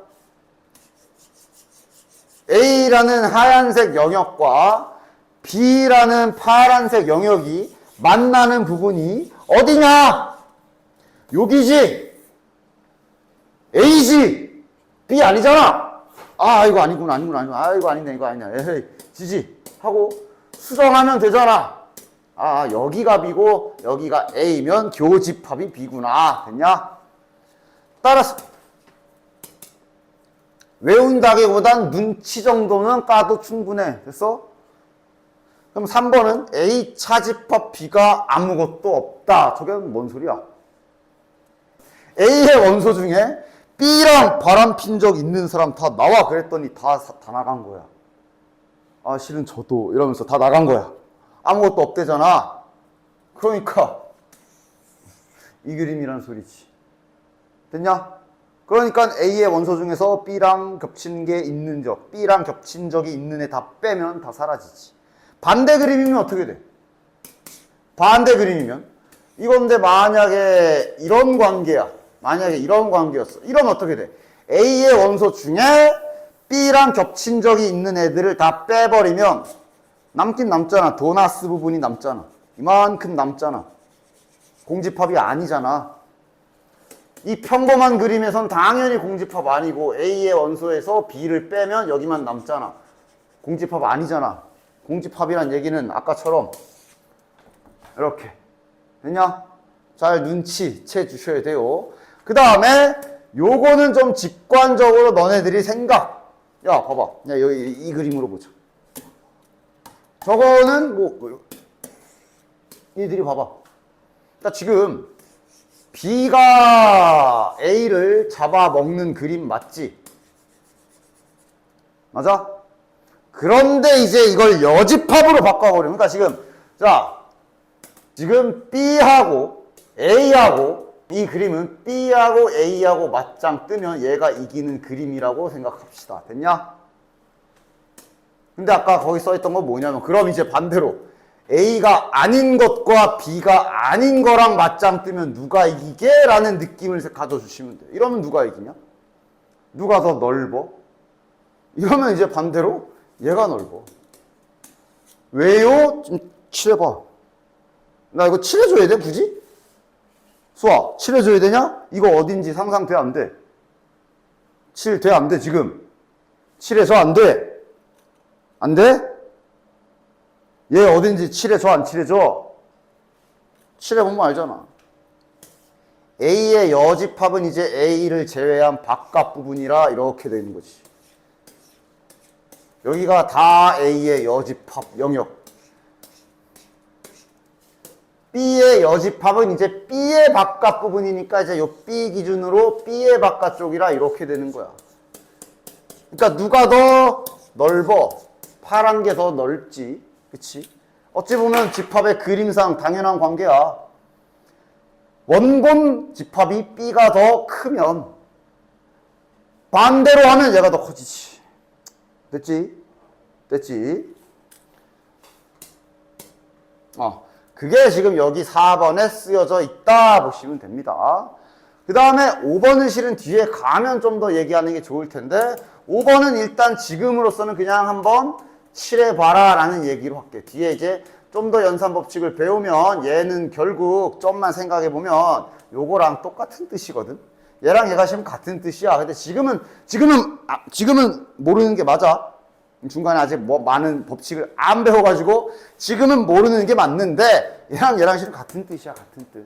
A라는 하얀색 영역과 B라는 파란색 영역이 만나는 부분이 어디냐? 여기지. A지. B 아니잖아. 아, 이거 아니구나. 아, 이거 아니네. 에헤이, 지지. 하고 수정하면 되잖아. 아, 여기가 B고 여기가 A면 교집합이 B구나. 됐냐? 따라서 외운다기보단 눈치 정도는 까도 충분해. 됐어? 그럼 3번은 A 차집합 B가 아무것도 없다. 저게 뭔 소리야? A의 원소 중에 B랑 바람핀 적 있는 사람 다 나와. 그랬더니 다 나간 거야. 아, 실은 저도 이러면서 다 나간 거야. 아무것도 없대잖아. 그러니까 이 그림이란 소리지. 됐냐? 그러니까 A의 원소 중에서 B랑 겹친 게 있는 적, B랑 겹친 적이 있는 애 다 빼면 다 사라지지. 반대 그림이면 어떻게 돼? 반대 그림이면 이건데 만약에 이런 관계야. 만약에 이런 관계였어. 이러면 어떻게 돼? A의 원소 중에 B랑 겹친 적이 있는 애들을 다 빼버리면 남긴 남잖아. 도나스 부분이 남잖아. 이만큼 남잖아. 공집합이 아니잖아. 이 평범한 그림에선 당연히 공집합 아니고 A의 원소에서 B를 빼면 여기만 남잖아. 공집합 아니잖아. 공집합이란 얘기는 아까처럼 이렇게. 됐냐? 잘 눈치채 주셔야 돼요. 그 다음에 요거는 좀 직관적으로 너네들이 생각. 야, 봐봐. 야, 여기 이 그림으로 보자. 저거는 니들이 봐봐. 자, 지금 B가 A를 잡아먹는 그림 맞지? 맞아? 그런데 이제 이걸 여집합으로 바꿔버리면, 그러니까 지금 B하고 A하고 이 그림은 B하고 A하고 맞짱 뜨면 얘가 이기는 그림이라고 생각합시다. 됐냐? 근데 아까 거기 써있던 건 뭐냐면, 그럼 이제 반대로 A가 아닌 것과 B가 아닌 거랑 맞짱 뜨면 누가 이기게? 라는 느낌을 가져주시면 돼요. 이러면 누가 이기냐? 누가 더 넓어? 이러면 이제 반대로 얘가 넓어. 왜요? 좀 칠해봐. 나 이거 칠해줘야 돼? 굳이? 수아, 칠해줘야 되냐? 이거 어딘지 상상돼? 안 돼? 칠 돼? 안 돼? 지금? 칠해줘? 안 돼? 안 돼? 얘 어딘지 칠해줘? 안 칠해줘? 칠해보면 알잖아. A의 여집합은 이제 A를 제외한 바깥 부분이라 이렇게 되는 거지. 여기가 다 A의 여집합 영역. B의 여집합은 이제 B의 바깥 부분이니까 이제 요 B 기준으로 B의 바깥쪽이라 이렇게 되는 거야. 그러니까 누가 더 넓어? 파란 게 더 넓지. 그치? 어찌 보면 집합의 그림상 당연한 관계야. 원본 집합이 B가 더 크면 반대로 하면 얘가 더 커지지. 됐지? 그게 지금 여기 4번에 쓰여져 있다 보시면 됩니다. 그 다음에 5번은 실은 뒤에 가면 좀 더 얘기하는 게 좋을 텐데 5번은 일단 지금으로서는 그냥 한번 칠해봐라 라는 얘기로 할게. 뒤에 이제 좀 더 연산법칙을 배우면 얘는 결국 좀만 생각해보면 요거랑 똑같은 뜻이거든. 얘랑 얘가 지금 같은 뜻이야. 근데 지금은 모르는 게 맞아. 중간에 아직 많은 법칙을 안 배워가지고 지금은 모르는 게 맞는데 얘랑 지금 같은 뜻이야. 같은 뜻.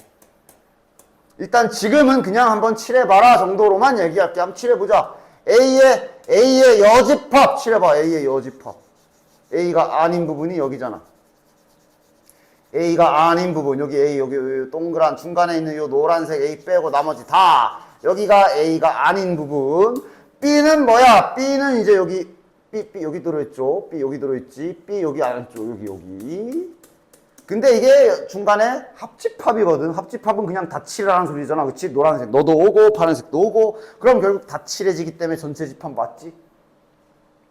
일단 지금은 그냥 한번 칠해봐라 정도로만 얘기할게. 한번 칠해보자. A의 여집합 칠해봐. A의 여집합. A가 아닌 부분이 여기잖아. A가 아닌 부분, 여기 A, 여기 동그란 중간에 있는 요 노란색 A 빼고 나머지 다 여기가 A가 아닌 부분. B는 뭐야? B는 이제 여기 B 여기 들어있죠. B 여기 들어있지. B 여기 안쪽 여기. 근데 이게 중간에 합집합이거든. 합집합은 그냥 다 칠하라는 소리잖아. 그치? 노란색 너도 오고 파란색도 오고. 그럼 결국 다 칠해지기 때문에 전체 집합 맞지?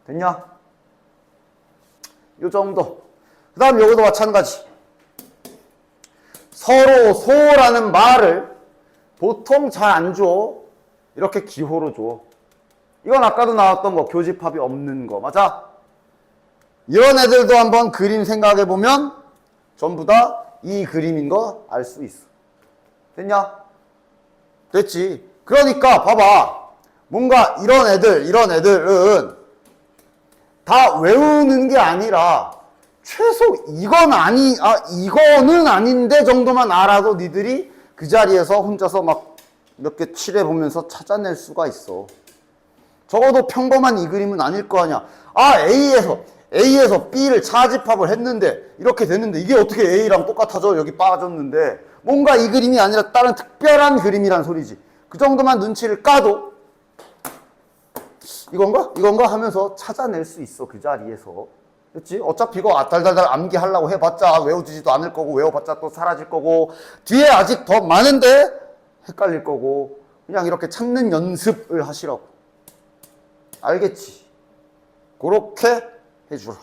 됐냐? 요 정도. 그 다음 여기도 마찬가지. 서로 소라는 말을 보통 잘 안 줘. 이렇게 기호로 줘. 이건 아까도 나왔던 거, 교집합이 없는 거. 맞아? 이런 애들도 한번 그림 생각해보면 전부 다 이 그림인 거 알 수 있어. 됐냐? 됐지? 그러니까 봐봐. 뭔가 이런 애들은 다 외우는 게 아니라 최소 이거는 아닌데 정도만 알아도 니들이 그 자리에서 혼자서 막 몇 개 칠해보면서 찾아낼 수가 있어. 적어도 평범한 이 그림은 아닐 거 아니야. A에서 B를 차집합을 했는데 이렇게 됐는데 이게 어떻게 A랑 똑같아져? 여기 빠졌는데 뭔가 이 그림이 아니라 다른 특별한 그림이란 소리지. 그 정도만 눈치를 까도 이건가 하면서 찾아낼 수 있어. 그 자리에서. 그렇지? 어차피 이거 달달달 암기하려고 해봤자 외워지지도 않을 거고 외워봤자 또 사라질 거고 뒤에 아직 더 많은데 헷갈릴 거고 그냥 이렇게 찾는 연습을 하시라고. 알겠지? 그렇게 해주라.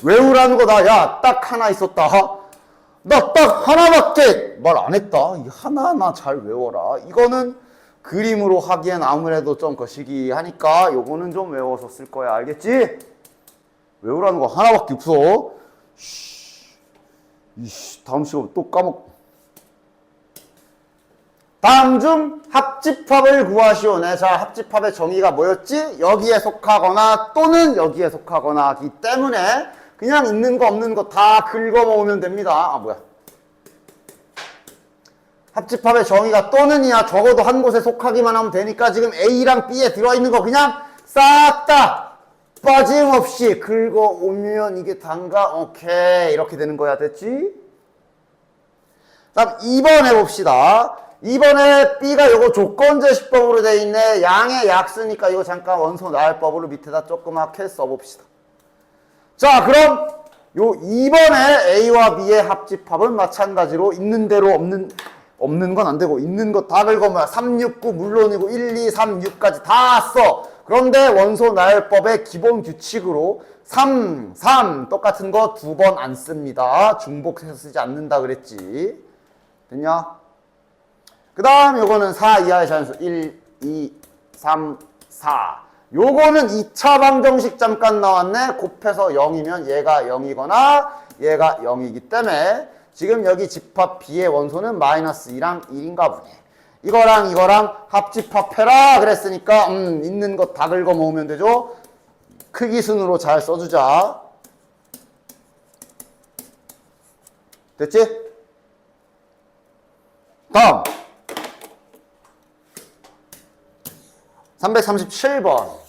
외우라는 거다. 야, 딱 하나 있었다. 나 딱 하나밖에 말 안 했다. 이 하나하나 잘 외워라. 이거는 그림으로 하기엔 아무래도 좀 거시기 하니까 요거는 좀 외워서 쓸 거야. 알겠지? 외우라는 거 하나밖에 없어. 다음 시간 또 까먹. 다음 중 합집합을 구하시오네. 자, 합집합의 정의가 뭐였지? 여기에 속하거나 또는 여기에 속하거나 하기 때문에 그냥 있는 거 없는 거 다 긁어 모으면 됩니다. 합집합의 정의가 또는이야. 적어도 한 곳에 속하기만 하면 되니까 지금 A랑 B에 들어있는 거 그냥 싹 다 빠짐없이 긁어 오면 이게 단가 오케이 이렇게 되는 거야. 됐지? 다음 2번 해봅시다. 이번에 B가 요거 조건제시법으로 돼 있네. 양의 약수니까 이거 잠깐 원소 나열법으로 밑에다 조그맣게 써봅시다. 자, 그럼 요 2번에 A와 B의 합집합은 마찬가지로 있는 대로 없는 건 안 되고 있는 거 다 긁어모아. 3, 6, 9 물론이고 1, 2, 3, 6까지 다 써. 그런데 원소 나열법의 기본 규칙으로 3 똑같은 거 2번 안 씁니다. 중복해서 쓰지 않는다 그랬지. 됐냐? 그 다음 요거는 4 이하의 자연수 1, 2, 3, 4 요거는 2차 방정식 잠깐 나왔네. 곱해서 0이면 얘가 0이거나 얘가 0이기 때문에 지금 여기 집합 B의 원소는 마이너스 2랑 1인가 보네. 이거랑 합집합해라 그랬으니까 있는 거 다 긁어 모으면 되죠. 크기 순으로 잘 써주자. 됐지? 다음 337번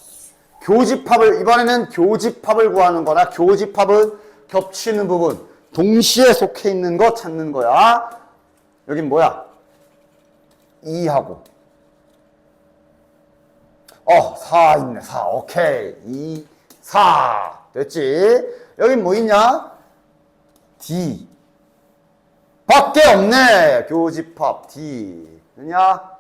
교집합을 이번에는 교집합을 구하는 거나 교집합은 겹치는 부분 동시에 속해 있는 거 찾는 거야. 여긴 뭐야? 2하고 4 있네. 4 오케이. 2, 4 됐지? 여긴 뭐 있냐? D 밖에 없네. 교집합 D 됐냐?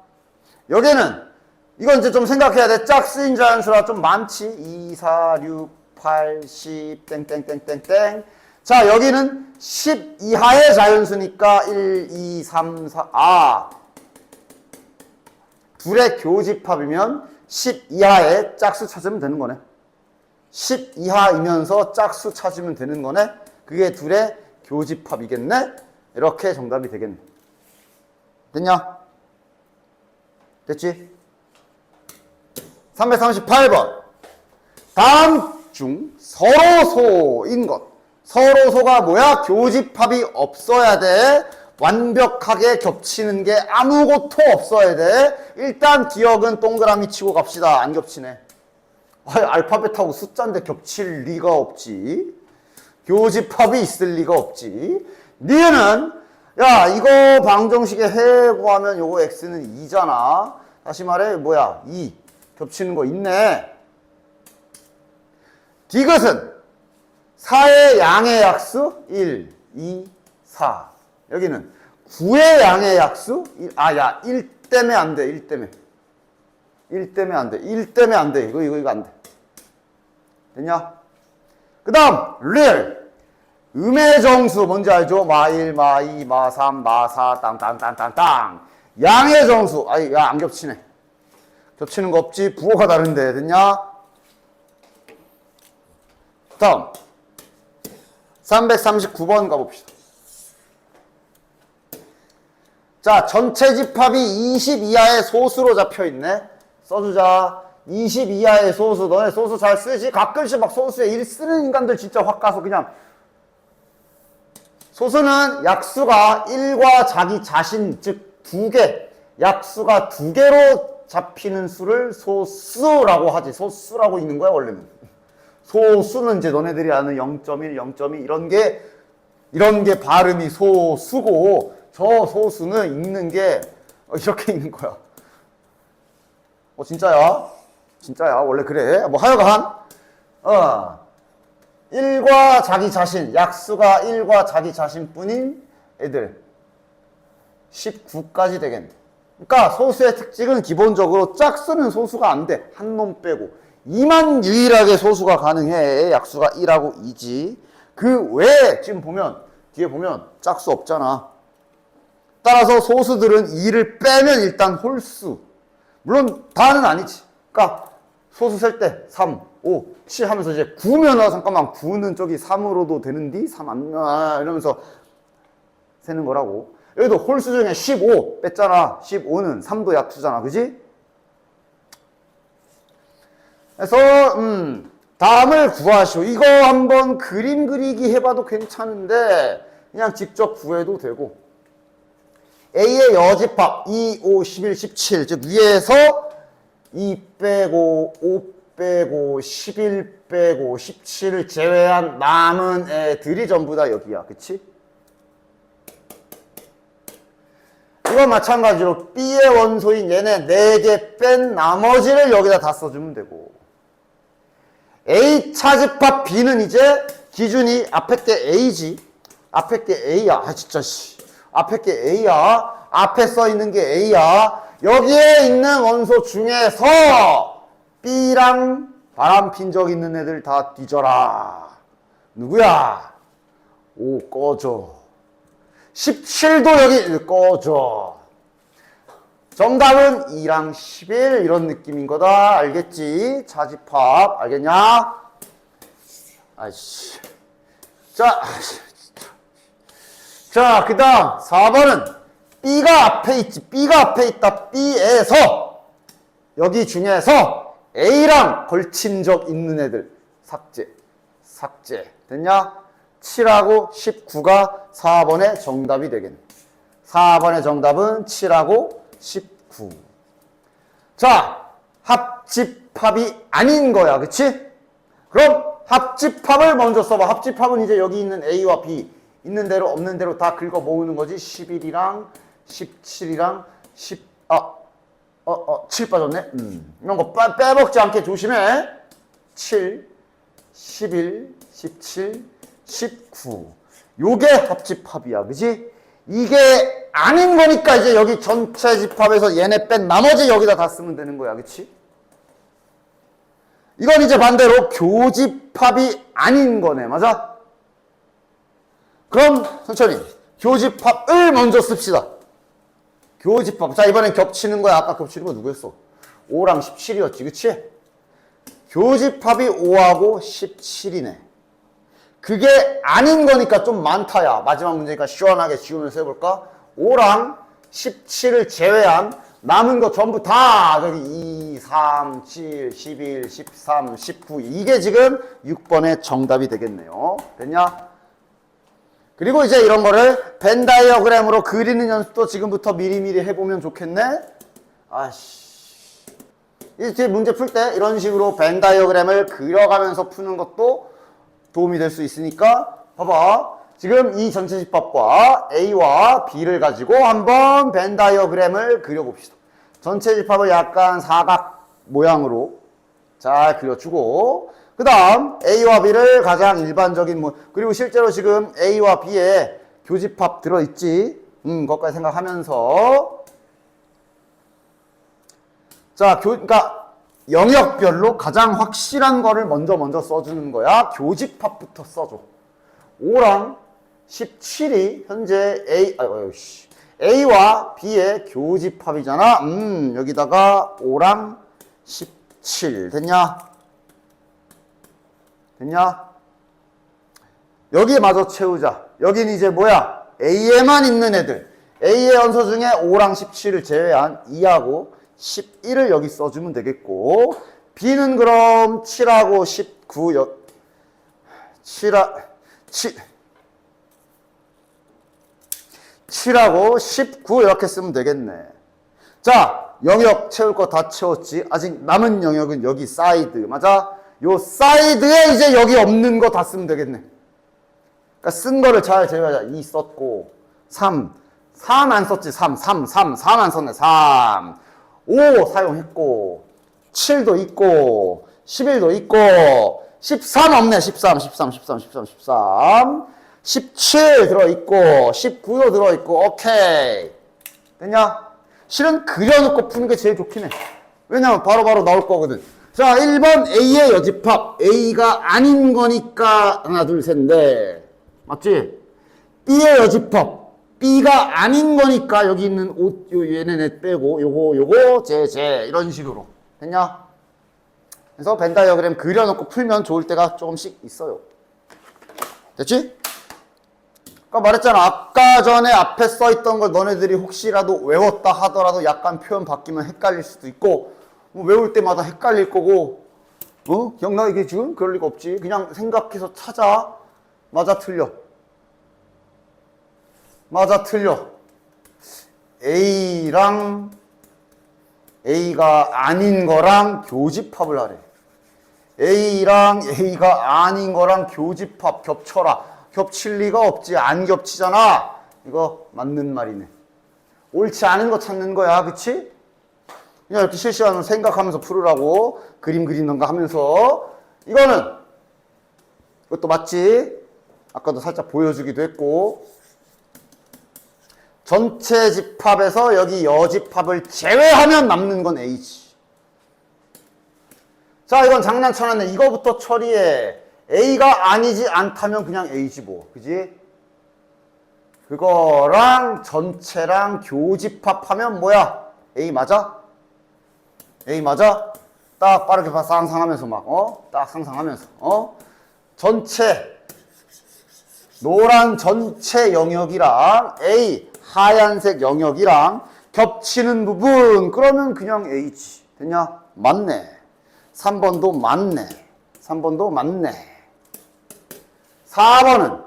여기는 이건 이제 좀 생각해야 돼. 짝수인 자연수라 좀 많지. 2, 4, 6, 8, 10 땡땡땡땡땡. 자, 여기는 10 이하의 자연수니까 1, 2, 3, 4 둘의 교집합이면 10 이하의 짝수 찾으면 되는 거네. 10 이하이면서 짝수 찾으면 되는 거네. 그게 둘의 교집합이겠네. 이렇게 정답이 되겠네. 됐냐? 됐지? 338번 다음 중 서로소인 것. 서로소가 뭐야? 교집합이 없어야 돼. 완벽하게 겹치는 게 아무것도 없어야 돼. 일단 기억은 동그라미 치고 갑시다. 안 겹치네. 알파벳하고 숫자인데 겹칠 리가 없지. 교집합이 있을 리가 없지. 니은은 야 이거 방정식에 해 구하면 요거 x는 2잖아. 다시 말해 뭐야 2 겹치는 거 있네. 디귿은 4의 양의 약수 1, 2, 4. 여기는 9의 양의 약수 1, 야 1 때문에 안 돼. 1 때문에. 1 때문에 안 돼. 1 때문에 안 돼. 이거 안 돼. 됐냐? 그 다음 리얼 음의 정수 뭔지 알죠? 마1, 마2, 마3, 마4 땅땅땅땅땅. 양의 정수 야 안 겹치네. 겹치는 거 없지? 부호가 다른데. 됐냐? 다음 339번 가봅시다. 자, 전체 집합이 20 이하의 소수로 잡혀있네. 써주자. 20 이하의 소수. 너네 소수 잘 쓰지? 가끔씩 막 소수에 1 쓰는 인간들 진짜 확 가서 그냥. 소수는 약수가 1과 자기 자신, 즉 두 개, 약수가 두 개로 잡히는 수를 소수라고 하지. 소수라고 있는 거야 원래는. 소수는 이제 너네들이 아는 0.1, 0.2 이런 게 발음이 소수고, 저 소수는 읽는 게 이렇게 읽는 거야. 진짜야? 진짜야? 원래 그래? 뭐 하여간 1과 자기 자신, 약수가 1과 자기 자신뿐인 애들 19까지 되겠네. 그러니까 소수의 특징은 기본적으로 짝수는 소수가 안 돼. 한 놈 빼고. 2만 유일하게 소수가 가능해. 약수가 1하고 2지. 그 외에 지금 보면 뒤에 보면 짝수 없잖아. 따라서 소수들은 2를 빼면 일단 홀수. 물론 다는 아니지. 그러니까 소수 셀 때 3, 5, 7 하면서 이제 9면 잠깐만 9는 저기 3으로도 되는디? 3 안 이러면서 세는 거라고. 여기도 홀수 중에 15 뺐잖아. 15는 3도 약수잖아. 그지? 그래서 다음을 구하시오. 이거 한번 그림 그리기 해봐도 괜찮은데 그냥 직접 구해도 되고. A의 여집합 2, 5, 11, 17 즉 위에서 2 빼고 5 빼고 11 빼고 17을 제외한 남은 애들이 전부 다 여기야. 그치? 이건 마찬가지로 B의 원소인 얘네 4개 뺀 나머지를 여기다 다 써주면 되고, A 차집합 B는 이제 기준이 앞에 게 A지. 앞에 게 A야. 진짜 앞에 게 A야. 앞에 써 있는 게 A야. 여기에 있는 원소 중에서 B랑 바람핀 적 있는 애들 다 뒤져라. 누구야? 5 꺼져. 17도 여기 꺼져. 정답은 2랑 11 이런 느낌인 거다. 알겠지? 차집합 알겠냐? 아이씨. 자, 그 다음 4번은 B가 앞에 있지. B가 앞에 있다. B에서 여기 중에서 A랑 걸친 적 있는 애들 삭제. 됐냐? 7하고 19가 4번의 정답이 되겠네. 4번의 정답은 7하고 19. 자, 합집합이 아닌 거야. 그치? 그럼 합집합을 먼저 써봐. 합집합은 이제 여기 있는 A와 B 있는 대로 없는 대로 다 긁어 모으는 거지. 11이랑 17이랑 7 빠졌네. 이런 거 빼먹지 않게 조심해. 7, 11, 17, 19. 요게 합집합이야. 그지? 이게 아닌 거니까 이제 여기 전체 집합에서 얘네 뺀 나머지 여기다 다 쓰면 되는 거야. 그치? 이건 이제 반대로 교집합이 아닌 거네. 맞아? 그럼 천천히 교집합을 먼저 씁시다. 교집합. 자, 이번엔 겹치는 거야. 아까 겹치는 거 누구였어? 5랑 17이었지. 그치? 교집합이 5하고 17이네. 그게 아닌 거니까 좀 많다야. 마지막 문제니까 시원하게 지우면서 해볼까? 5랑 17을 제외한 남은 거 전부 다 저기 2, 3, 7, 11, 13, 19 이게 지금 6번의 정답이 되겠네요. 됐냐? 그리고 이제 이런 거를 벤 다이어그램으로 그리는 연습도 지금부터 미리미리 해보면 좋겠네. 아씨. 이제 문제 풀 때 이런 식으로 벤 다이어그램을 그려가면서 푸는 것도 도움이 될 수 있으니까 봐봐. 지금 이 전체 집합과 A와 B를 가지고 한번 벤 다이어그램을 그려봅시다. 전체 집합을 약간 사각 모양으로 잘 그려주고 그 다음 A와 B를 가장 일반적인 그리고 실제로 지금 A와 B에 교집합 들어있지. 그것까지 생각하면서 자, 그러니까 영역별로 가장 확실한 거를 먼저 써주는 거야. 교집합부터 써줘. 5랑 17이 현재 A와 B의 교집합이잖아. 여기다가 5랑 17 됐냐? 됐냐? 여기에 마저 채우자. 여기는 이제 뭐야? A에만 있는 애들. A의 연서 중에 5랑 17을 제외한 2하고 11을 여기 써주면 되겠고 B는 그럼 7하고 19 7하고 19 이렇게 쓰면 되겠네. 자, 영역 채울 거 다 채웠지? 아직 남은 영역은 여기 사이드. 맞아? 요 사이드에 이제 여기 없는 거 다 쓰면 되겠네. 그러니까 쓴 거를 잘 제외하자. 2 썼고 3 안 썼지. 3 안 썼네. 3 5 사용했고 7도 있고 11도 있고 13 없네. 13 17 들어있고 19도 들어있고 오케이 됐냐? 실은 그려놓고 푸는 게 제일 좋긴 해. 왜냐면 바로바로 나올 거거든. 자, 1번 A의 여집합 A가 아닌 거니까 하나 둘 셋인데 맞지? B의 여집합 B가 아닌 거니까 여기 있는 얘네네 빼고 요거 제 이런 식으로 됐냐? 그래서 벤 다이어그램 그려놓고 풀면 좋을 때가 조금씩 있어요. 됐지? 아까 말했잖아. 아까 전에 앞에 써있던 걸 너네들이 혹시라도 외웠다 하더라도 약간 표현 바뀌면 헷갈릴 수도 있고 외울 때마다 헷갈릴 거고 기억나? 이게 지금? 그럴 리가 없지. 그냥 생각해서 찾아. 맞아 틀려. A랑 A가 아닌 거랑 교집합을 하래. A랑 A가 아닌 거랑 교집합 겹쳐라. 겹칠 리가 없지. 안 겹치잖아. 이거 맞는 말이네. 옳지 않은 거 찾는 거야. 그치? 그냥 이렇게 실시간으로 생각하면서 풀으라고. 그림 그리는가 하면서. 이것도 맞지? 아까도 살짝 보여주기도 했고. 전체 집합에서 여기 여집합을 제외하면 남는 건 A지. 자, 이건 장난쳐놨네. 이거부터 처리해. A가 아니지 않다면 그냥 A지 뭐. 그지? 그거랑 전체랑 교집합하면 뭐야? A 맞아? A 맞아? 딱 빠르게 상상하면서 딱 상상하면서 전체 노란 전체 영역이랑 A 하얀색 영역이랑 겹치는 부분 그러면 그냥 A지. 됐냐? 맞네. 3번도 맞네. 4번은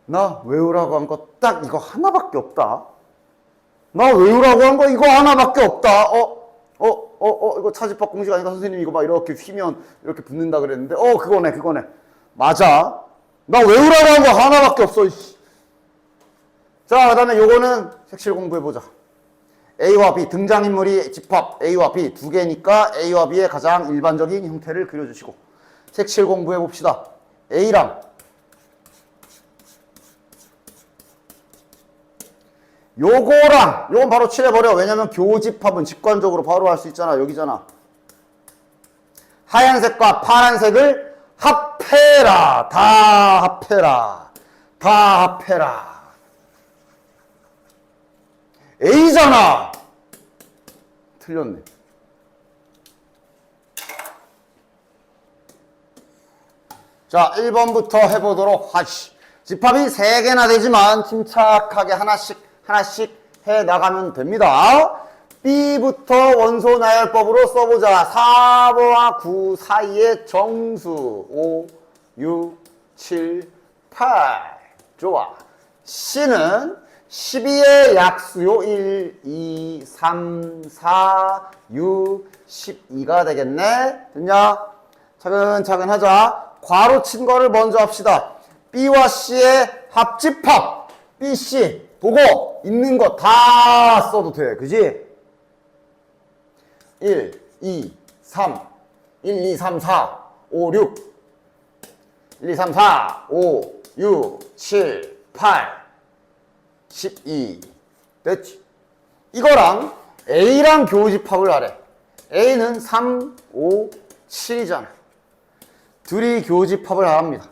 나 외우라고 한 거 딱 이거 하나밖에 없다. 나 외우라고 한 거 이거 하나밖에 없다. 이거 차집합 공식 아닌가 선생님 이거 막 이렇게 휘면 이렇게 붙는다 그랬는데 그거네. 맞아. 나 외우라고 한 거 하나밖에 없어. 자, 그 다음에 요거는 색칠 공부해보자. A와 B, 등장인물이 집합 A와 B 두 개니까 A와 B의 가장 일반적인 형태를 그려주시고 색칠 공부해봅시다. A랑 요건 바로 칠해버려. 왜냐면 교집합은 직관적으로 바로 할 수 있잖아. 여기잖아. 하얀색과 파란색을 합해라. 다 합해라. A잖아. 틀렸네. 자, 1번부터 해보도록 하시. 집합이 3개나 되지만 침착하게 하나씩 해 나가면 됩니다. B부터 원소 나열법으로 써보자. 4와 9 사이의 정수 5, 6, 7, 8. 좋아. C는 12의 약수요. 1, 2, 3, 4, 6, 12가 되겠네. 됐냐? 차근차근 하자. 괄호 친 거를 먼저 합시다. B와 C의 합집합. B, C 보고 있는 거 다 써도 돼. 그지? 1, 2, 3, 1, 2, 3, 4, 5, 6, 1, 2, 3, 4, 5, 6, 7, 8, 12. 됐지? 이거랑 A랑 교집합을 하래. A는 3, 5, 7이잖아. 둘이 교집합을 합니다.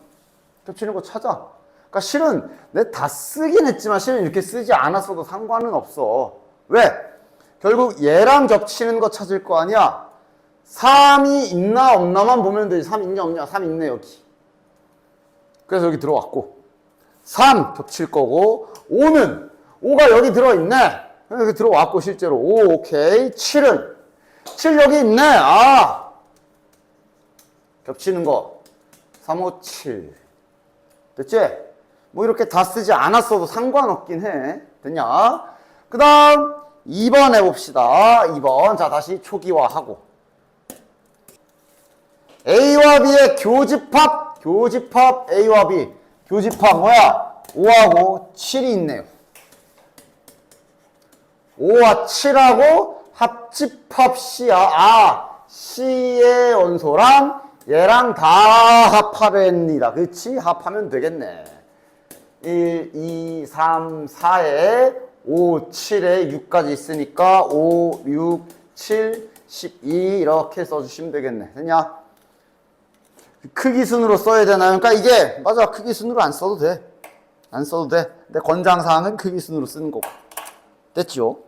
겹치는 거 찾아. 그러니까 실은 내가 다 쓰긴 했지만 실은 이렇게 쓰지 않았어도 상관은 없어. 왜? 결국 얘랑 겹치는 거 찾을 거 아니야. 3이 있나 없나만 보면 되지. 3 있냐 없냐. 3 있네 여기. 그래서 여기 들어왔고 3 겹칠 거고 5는 5가 여기 들어있네. 여기 들어왔고 실제로 5 오케이. 7은 7 여기 있네. 아 겹치는 거 3, 5, 7 됐지? 뭐 이렇게 다 쓰지 않았어도 상관없긴 해. 됐냐? 그 다음 2번 해봅시다. 2번. 자 다시 초기화하고 A와 B의 교집합. 교집합 A와 B. 교집합 뭐야? 5하고 7이 있네요. 5와 7하고 합집합 C야. 아 C의 원소랑 얘랑 다 합합합니다. 그렇지? 합하면 되겠네. 1, 2, 3, 4에 5, 7에 6까지 있으니까 5, 6, 7, 12 이렇게 써주시면 되겠네. 됐냐? 크기 순으로 써야 되나요? 그러니까 이게 맞아. 크기 순으로 안 써도 돼. 안 써도 돼. 근데 권장사항은 크기 순으로 쓰는 거고. 됐죠?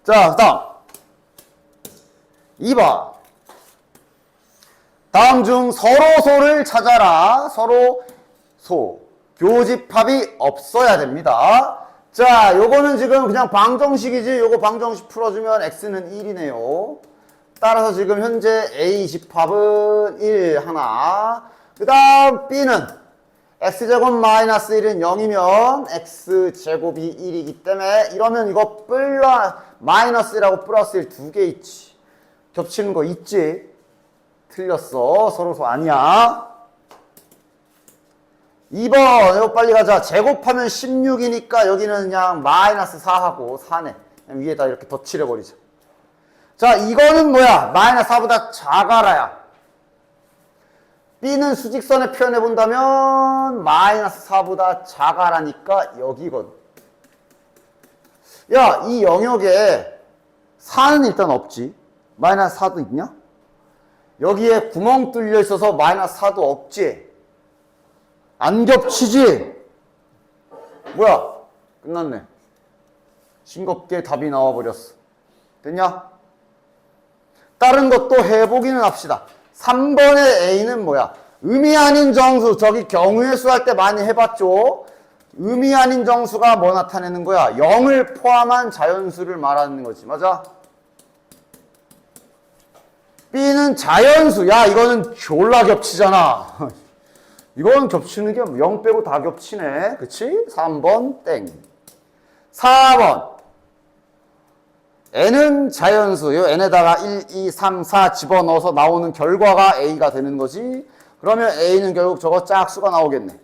자, 그 다음 2번. 다음 중 서로소를 찾아라. 서로소. 교집합이 없어야 됩니다. 자, 요거는 지금 그냥 방정식이지. 요거 방정식 풀어주면 x는 1이네요. 따라서 지금 현재 A 집합은 1 하나. 그 다음 B는 x제곱 마이너스 1은 0이면 x제곱이 1이기 때문에 이러면 이거 마이너스 1하고 플러스 1 두 개 있지. 겹치는 거 있지. 틀렸어. 서로소 아니야. 2번 이거 빨리 가자. 제곱하면 16이니까 여기는 그냥 마이너스 4하고 4네. 그냥 위에다 이렇게 덧칠해버리자. 자 이거는 뭐야? 마이너스 4보다 작아라야. B는 수직선에 표현해본다면 마이너스 4보다 작아라니까 여기거든. 야, 이 영역에 4는 일단 없지. 마이너스 4도 있냐? 여기에 구멍 뚫려 있어서 마이너스 4도 없지. 안 겹치지? 뭐야? 끝났네. 싱겁게 답이 나와버렸어. 됐냐? 다른 것도 해보기는 합시다. 3번의 A는 뭐야? 의미 아닌 정수. 저기 경우의 수 할 때 많이 해봤죠? 의미 아닌 정수가 뭐 나타내는 거야? 0을 포함한 자연수를 말하는 거지. 맞아? B는 자연수. 야, 이거는 졸라 겹치잖아. 이건 겹치는 게 0 빼고 다 겹치네. 그치? 3번 땡. 4번. n은 자연수. 요 n에다가 1, 2, 3, 4 집어넣어서 나오는 결과가 a가 되는 거지. 그러면 a는 결국 저거 짝수가 나오겠네.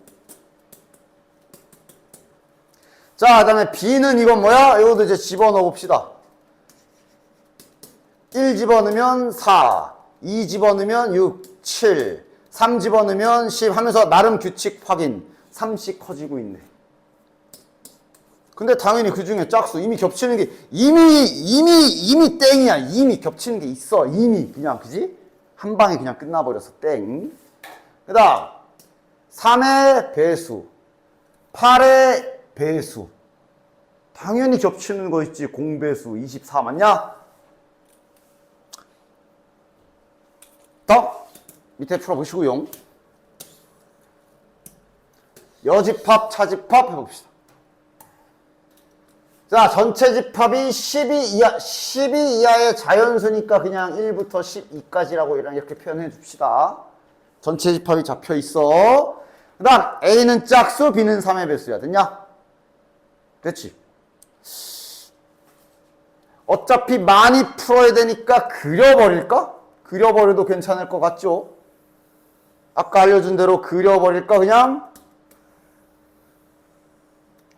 자, 그 다음에 b는 이건 뭐야? 이것도 이제 집어넣어 봅시다. 1 집어넣으면 4, 2 집어넣으면 6, 7, 3 집어넣으면 10 하면서 나름 규칙 확인. 3씩 커지고 있네. 근데 당연히 그 중에 짝수 이미 겹치는 게 이미 땡이야. 이미 겹치는 게 있어. 이미 그냥 그지? 한 방에 그냥 끝나버렸어. 땡. 그 다음 3의 배수 8의 배수 당연히 겹치는 거 있지. 공배수 24 맞냐? 다음 밑에 풀어보시고요. 여집합 차집합 해봅시다. 자, 전체 집합이 12 이하의 자연수니까 그냥 1부터 12까지라고 이렇게 표현해 줍시다. 전체 집합이 잡혀 있어. 그 그 다음 A는 짝수, B는 3의 배수야. 됐냐? 됐지? 어차피 많이 풀어야 되니까 그려버릴까? 그려버려도 괜찮을 것 같죠? 아까 알려준 대로 그려버릴까 그냥?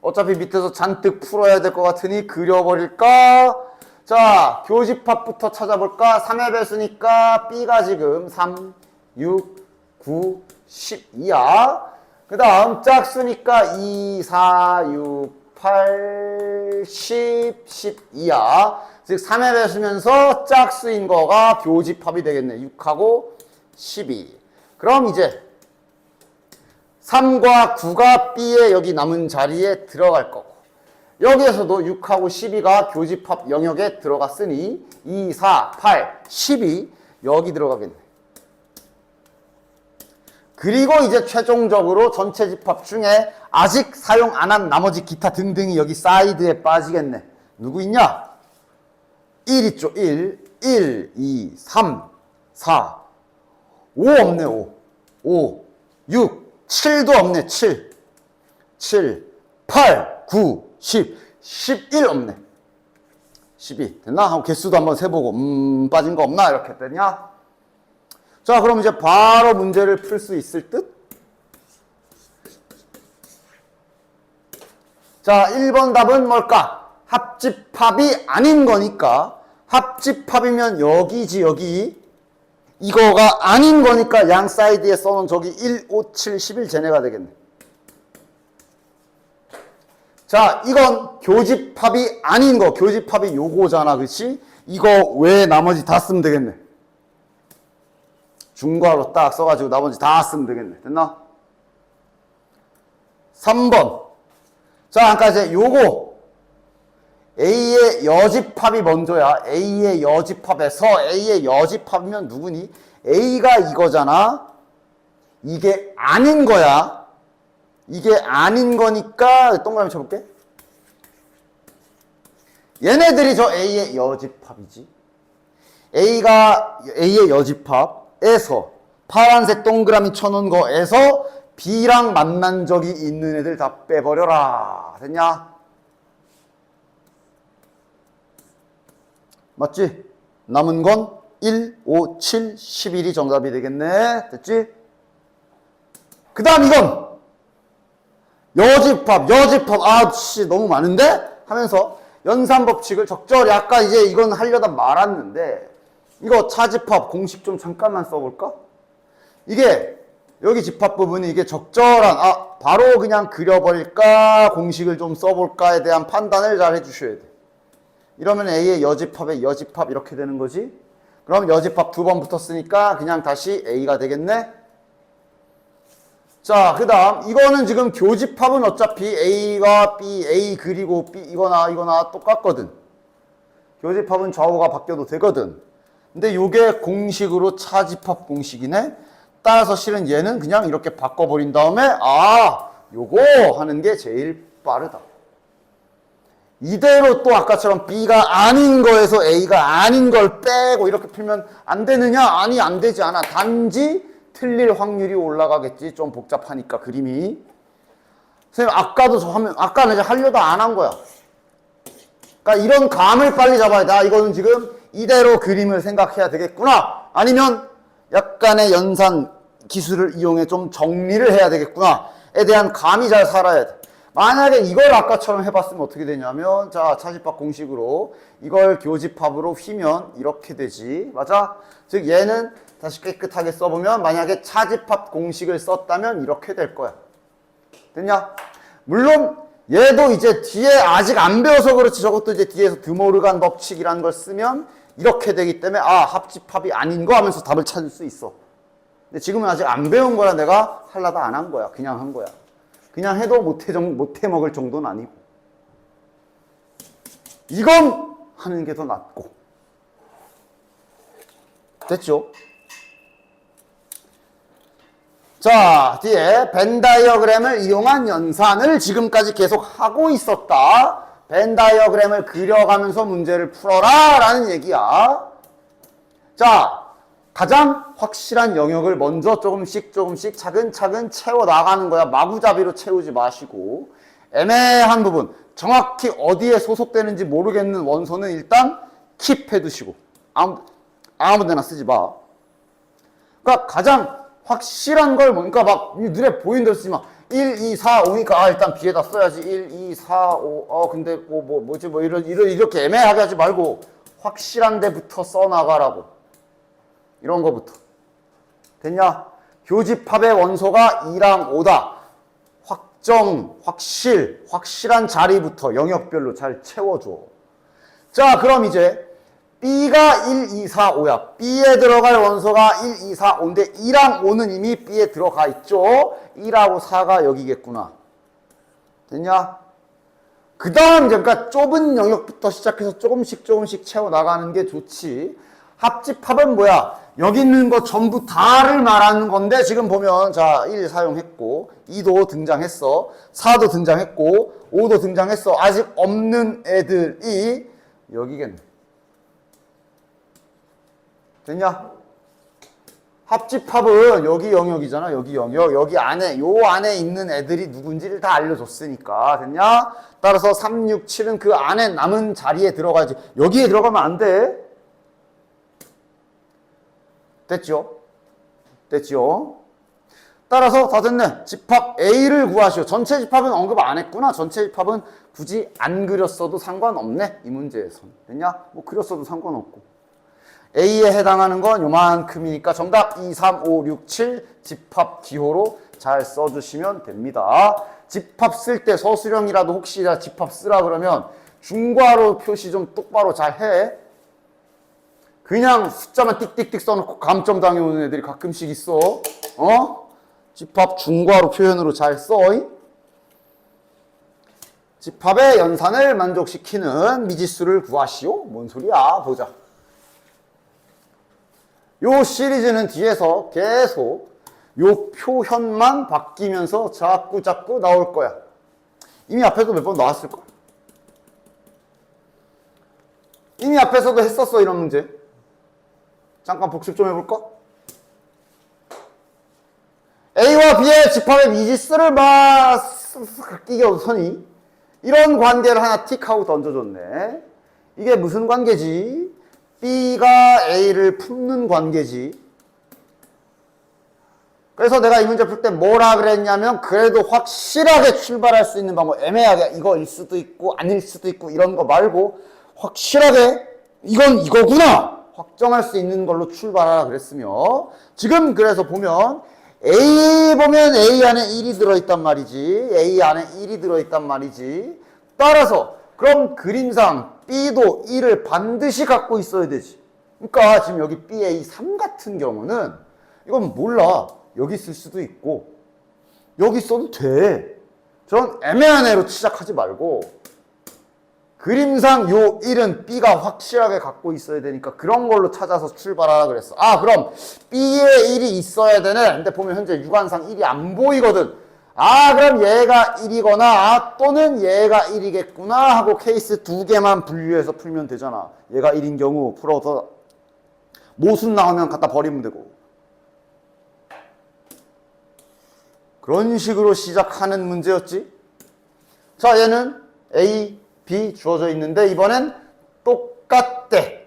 어차피 밑에서 잔뜩 풀어야 될 것 같으니 그려버릴까? 자, 교집합부터 찾아볼까? 3의 배수니까 B가 지금 3, 6, 9, 12야. 그 다음 짝수니까 2, 4, 6, 8, 10, 12야. 즉 3의 배수면서 짝수인 거가 교집합이 되겠네. 6하고 12. 그럼 이제 3과 9가 B의 여기 남은 자리에 들어갈 거고, 여기에서도 6하고 12가 교집합 영역에 들어갔으니 2, 4, 8, 12 여기 들어가겠네. 그리고 이제 최종적으로 전체 집합 중에 아직 사용 안 한 나머지 기타 등등이 여기 사이드에 빠지겠네. 누구 있냐? 1 있죠. 1, 2, 3, 4, 5 없네. 5, 6, 7도 없네. 7, 8, 9, 10, 11 없네. 12 됐나? 하고 개수도 한번 세보고 빠진 거 없나? 이렇게 되냐? 자, 그럼 이제 바로 문제를 풀 수 있을 듯? 자, 1번 답은 뭘까? 합집합이 아닌 거니까, 합집합이면 여기지, 여기. 이거가 아닌 거니까 양 사이드에 써놓은 저기 1, 5, 7, 11 쟤네가 되겠네. 자, 이건 교집합이 아닌 거. 교집합이 요거잖아, 그치? 이거 외에 나머지 다 쓰면 되겠네. 중괄호 딱 써가지고 나머지 다 쓰면 되겠네. 됐나? 3번. 자, 아까 이제 요거 A의 여집합이 먼저야. A의 여집합에서 A의 여집합이면 누구니? A가 이거잖아. 이게 아닌 거야. 이게 아닌 거니까 동그라미 쳐볼게. 얘네들이 저 A의 여집합이지. A가 A의 여집합에서 파란색 동그라미 쳐놓은 거에서 B랑 만난 적이 있는 애들 다 빼버려라. 됐냐? 맞지? 남은 건 1, 5, 7, 11이 정답이 되겠네. 됐지? 그 다음 이건 여집합, 아씨 너무 많은데? 하면서 연산법칙을 적절히 아까 이제 이건 하려다 말았는데, 이거 차집합 공식 좀 잠깐만 써볼까? 이게 여기 집합 부분이 이게 적절한, 바로 그냥 그려버릴까 공식을 좀 써볼까에 대한 판단을 잘 해주셔야 돼. 이러면 A의 여집합의 여집합 이렇게 되는 거지. 그럼 여집합 두 번 붙었으니까 그냥 다시 A가 되겠네. 자, 그 다음 이거는 지금 교집합은 어차피 A가 B, A 그리고 B 이거나 똑같거든. 교집합은 좌우가 바뀌어도 되거든. 근데 요게 공식으로 차집합 공식이네. 따라서 실은 얘는 그냥 이렇게 바꿔버린 다음에 요거 하는 게 제일 빠르다. 이대로 또 아까처럼 B가 아닌 거에서 A가 아닌 걸 빼고 이렇게 풀면 안 되느냐? 아니, 안 되지 않아. 단지 틀릴 확률이 올라가겠지. 좀 복잡하니까 그림이. 선생님 아까도 아까는 이제 하려다 안 한 거야. 그러니까 이런 감을 빨리 잡아야 돼. 이거는 지금 이대로 그림을 생각해야 되겠구나. 아니면 약간의 연산 기술을 이용해 좀 정리를 해야 되겠구나에 대한 감이 잘 살아야 돼. 만약에 이걸 아까처럼 해봤으면 어떻게 되냐면, 자, 차집합 공식으로 이걸 교집합으로 휘면 이렇게 되지. 맞아? 즉 얘는 다시 깨끗하게 써보면 만약에 차집합 공식을 썼다면 이렇게 될 거야. 됐냐? 물론 얘도 이제 뒤에 아직 안 배워서 그렇지, 저것도 이제 뒤에서 드모르간 법칙이라는 걸 쓰면 이렇게 되기 때문에 합집합이 아닌 거 하면서 답을 찾을 수 있어. 근데 지금은 아직 안 배운 거라 내가 하려다 안 한 거야. 그냥 한 거야. 그냥 해도 못해 먹을 정도는 아니고. 이건 하는 게 더 낫고. 됐죠? 자, 뒤에 벤 다이어그램을 이용한 연산을 지금까지 계속 하고 있었다. 벤 다이어그램을 그려가면서 문제를 풀어라 라는 얘기야. 자, 가장 확실한 영역을 먼저 조금씩 차근차근 채워나가는 거야. 마구잡이로 채우지 마시고 애매한 부분, 정확히 어디에 소속되는지 모르겠는 원소는 일단 킵해 두시고 아무 데나 쓰지 마. 그러니까 가장 확실한 걸 그러니까 막 눈에 보이는 대로 쓰지 마. 1, 2, 4, 5니까 일단 B에다 써야지. 1, 2, 4, 5 근데 뭐지 이렇게 애매하게 하지 말고 확실한 데부터 써나가라고. 이런 거부터. 됐냐? 교집합의 원소가 2랑 5다. 확실한 자리부터 영역별로 잘 채워줘. 자, 그럼 이제 B가 1, 2, 4, 5야. B에 들어갈 원소가 1, 2, 4, 5인데 2랑 5는 이미 B에 들어가 있죠. 1하고 4가 여기겠구나. 됐냐? 그 다음 이제 그러니까 좁은 영역부터 시작해서 조금씩 채워나가는 게 좋지. 합집합은 뭐야? 여기 있는 거 전부 다를 말하는 건데 지금 보면 자 1 사용했고 2도 등장했어. 4도 등장했고 5도 등장했어. 아직 없는 애들이 여기겠네. 됐냐? 합집합은 여기 영역이잖아. 여기 영역. 여기 안에 요 안에 있는 애들이 누군지를 다 알려줬으니까. 됐냐? 따라서 3, 6, 7은 그 안에 남은 자리에 들어가야지. 여기에 들어가면 안 돼. 됐죠? 됐죠? 따라서 다 됐네. 집합 A를 구하시오. 전체 집합은 언급 안 했구나. 전체 집합은 굳이 안 그렸어도 상관없네. 이 문제에선. 됐냐? 뭐 그렸어도 상관없고. A에 해당하는 건 요만큼이니까 정답 2, 3, 5, 6, 7 집합 기호로 잘 써주시면 됩니다. 집합 쓸 때 서술형이라도 혹시 집합 쓰라 그러면 중괄호 표시 좀 똑바로 잘 해. 그냥 숫자만 띡띡띡 써놓고 감점 당해오는 애들이 가끔씩 있어. 집합 중괄호 표현으로 잘 써. 집합의 연산을 만족시키는 미지수를 구하시오. 뭔 소리야? 보자. 요 시리즈는 뒤에서 계속 요 표현만 바뀌면서 자꾸 나올 거야. 이미 앞에도 몇 번 나왔을 거야. 이미 앞에서도 했었어, 이런 문제. 잠깐 복습 좀 해볼까? A와 B의 집합의 미지수를 막 끼게 우선이 이런 관계를 하나 틱하고 던져줬네. 이게 무슨 관계지? B가 A를 품는 관계지. 그래서 내가 이 문제 풀 때 뭐라 그랬냐면 그래도 확실하게 출발할 수 있는 방법, 애매하게 이거일 수도 있고 아닐 수도 있고 이런 거 말고 확실하게 이건 이거구나 확정할 수 있는 걸로 출발하라 그랬으며, 지금 그래서 보면 A 보면 A 안에 1이 들어있단 말이지. A 안에 1이 들어있단 말이지. 따라서 그럼 그림상 B도 1을 반드시 갖고 있어야 되지. 그러니까 지금 여기 BA3 같은 경우는 이건 몰라. 여기 있을 수도 있고 여기 있어도 돼. 저런 애매한 애로 시작하지 말고 그림상 요 1은 B가 확실하게 갖고 있어야 되니까 그런 걸로 찾아서 출발하라 그랬어. 아, 그럼 B에 1이 있어야 되네. 근데 보면 현재 유관상 1이 안 보이거든. 아, 그럼 얘가 1이거나 또는 얘가 1이겠구나 하고 케이스 두 개만 분류해서 풀면 되잖아. 얘가 1인 경우 풀어서 모순 나오면 갖다 버리면 되고. 그런 식으로 시작하는 문제였지. 자, 얘는 A, B 주어져 있는데 이번엔 똑같대.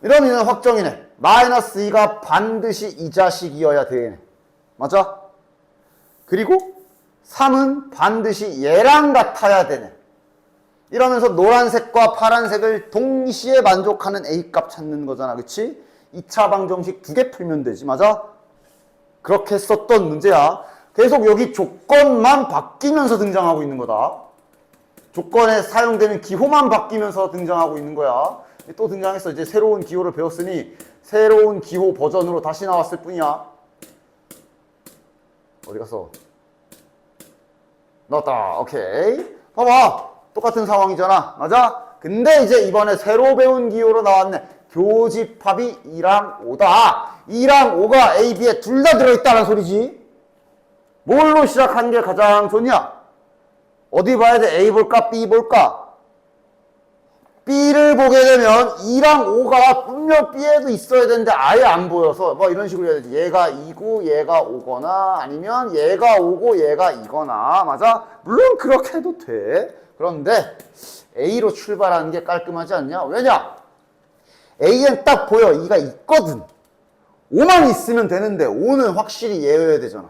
이러면 확정이네. 마이너스 2가 반드시 이 자식이어야 되네. 맞아? 그리고 3은 반드시 얘랑 같아야 되네. 이러면서 노란색과 파란색을 동시에 만족하는 A값 찾는 거잖아. 그치? 2차 방정식 두 개 풀면 되지. 맞아? 그렇게 썼던 문제야. 계속 여기 조건만 바뀌면서 등장하고 있는 거다. 조건에 사용되는 기호만 바뀌면서 등장하고 있는 거야. 또 등장했어. 이제 새로운 기호를 배웠으니 새로운 기호 버전으로 다시 나왔을 뿐이야. 어디 갔어? 넣었다. 오케이. 봐봐. 똑같은 상황이잖아. 맞아? 근데 이제 이번에 새로 배운 기호로 나왔네. 교집합이 2랑 5다. 2랑 5가 A, B에 둘 다 들어있다는 소리지. 뭘로 시작하는 게 가장 좋냐? 어디 봐야 돼? A 볼까? B 볼까? B를 보게 되면 2랑 5가 분명 B에도 있어야 되는데 아예 안 보여서 뭐 이런 식으로 해야 되지. 얘가 2고 얘가 5거나 아니면 얘가 5고 얘가 2거나 맞아? 물론 그렇게 해도 돼. 그런데 A로 출발하는 게 깔끔하지 않냐? 왜냐? A엔 딱 보여. 2가 있거든. 5만 있으면 되는데 5는 확실히 얘여야 되잖아.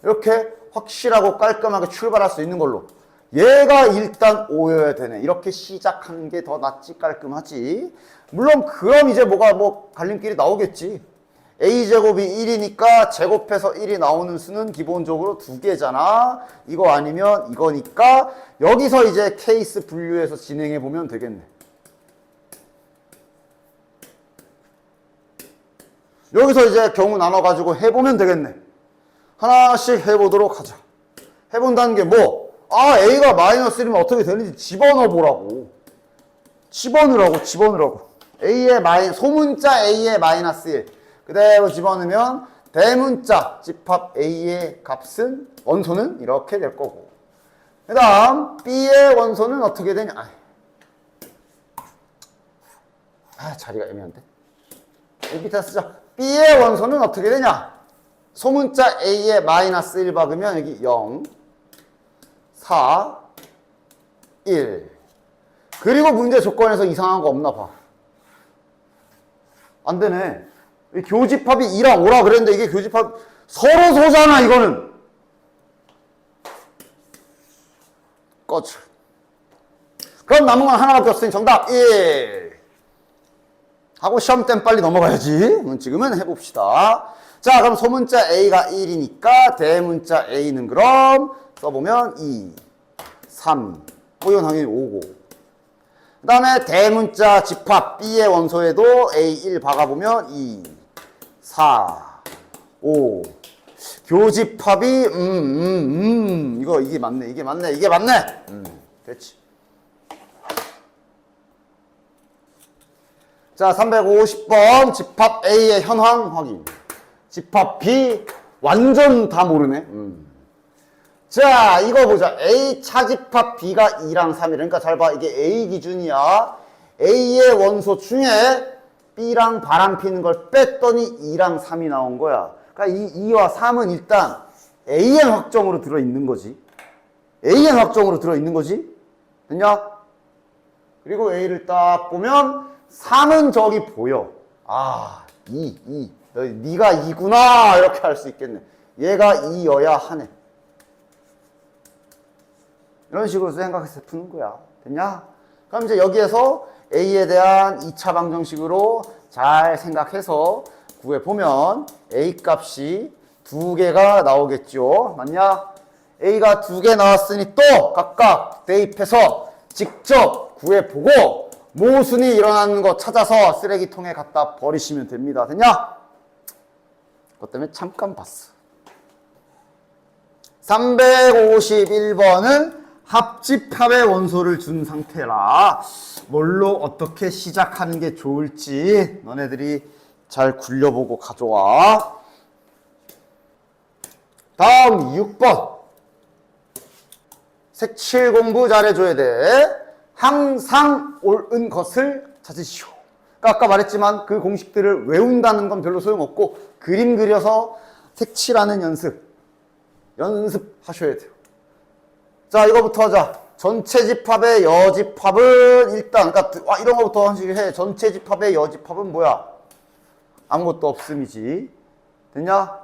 이렇게 확실하고 깔끔하게 출발할 수 있는 걸로. 얘가 일단 5여야 되네. 이렇게 시작하는 게 더 낫지 깔끔하지. 물론 그럼 이제 뭐가 뭐 갈림길이 나오겠지. a제곱이 1이니까 제곱해서 1이 나오는 수는 기본적으로 2개잖아. 이거 아니면 이거니까 여기서 이제 케이스 분류해서 진행해 보면 되겠네. 여기서 이제 경우 나눠가지고 해보면 되겠네. 하나씩 해보도록 하자. 해본다는 게 뭐? 아, A가 마이너스 1이면 어떻게 되는지 집어넣어 보라고. 집어넣으라고. 소문자 A의 마이너스 1. 그대로 집어넣으면 대문자 집합 A의 값은, 원소는 이렇게 될 거고. 그 다음, B의 원소는 어떻게 되냐. 자리가 애매한데. 여기 밑에 쓰자. B의 원소는 어떻게 되냐. 소문자 A의 마이너스 1 박으면 여기 0. 4, 1. 그리고 문제 조건에서 이상한 거 없나 봐. 안 되네. 교집합이 2랑 5라 그랬는데 이게 교집합 서로 소잖아 이거는. 꺼져. 그럼 남은 건 하나밖에 없으니 정답 1. 하고 시험 땐 빨리 넘어가야지. 지금은 해봅시다. 자, 그럼 소문자 A가 1이니까 대문자 A는 그럼 써보면 2, 3, 이건 당연히 5고. 그 다음에 대문자 집합 B의 원소에도 A1 박아보면 2, 4, 5. 교집합이 이게 맞네. 됐지. 자, 350번 집합 A의 현황 확인. 집합 B 완전 다 모르네. 자, 이거 보자. A 차집합 B가 2랑 3이래. 그러니까 잘 봐. 이게 A 기준이야. A의 원소 중에 B랑 바람 피는 걸 뺐더니 2랑 3이 나온 거야. 그러니까 이 2와 3은 일단 AN 확정으로 들어있는 거지. AN 확정으로 들어있는 거지. 됐냐? 그리고 A를 딱 보면 3은 저기 보여. 아, 2. 네가 2구나. 이렇게 할 수 있겠네. 얘가 2여야 하네. 이런 식으로 생각해서 푸는 거야. 됐냐? 그럼 이제 여기에서 A에 대한 2차 방정식으로 잘 생각해서 구해보면 A 값이 2개가 나오겠죠. 맞냐? A가 2개 나왔으니 또 각각 대입해서 직접 구해보고 모순이 일어나는 거 찾아서 쓰레기통에 갖다 버리시면 됩니다. 됐냐? 그것 때문에 잠깐 봤어. 351번은 합집합의 원소를 준 상태라 뭘로 어떻게 시작하는 게 좋을지 너네들이 잘 굴려보고 가져와. 다음 6번. 색칠 공부 잘해줘야 돼. 항상 옳은 것을 찾으시오. 아까 말했지만 그 공식들을 외운다는 건 별로 소용없고 그림 그려서 색칠하는 연습하셔야 돼요. 자, 이거부터 하자. 전체 집합의 여집합은 일단, 그러니까 이런 거부터 한 식으로 해. 전체 집합의 여집합은 뭐야? 아무것도 없음이지. 됐냐?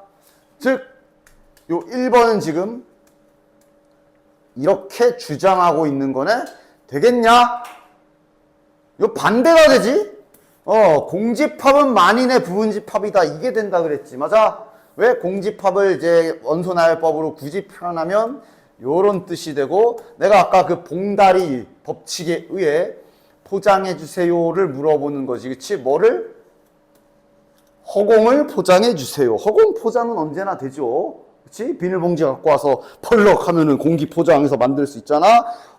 즉, 요 1번은 지금 이렇게 주장하고 있는 거네? 되겠냐? 요 반대가 되지? 공집합은 만인의 부분집합이다. 이게 된다 그랬지. 맞아? 왜 공집합을 이제 원소나열법으로 굳이 표현하면 요런 뜻이 되고, 내가 아까 그 봉다리 법칙에 의해 포장해 주세요를 물어보는 거지. 그치? 뭐를? 허공을 포장해 주세요. 허공 포장은 언제나 되죠. 그치? 비닐봉지 갖고 와서 펄럭 하면은 공기 포장해서 만들 수 있잖아.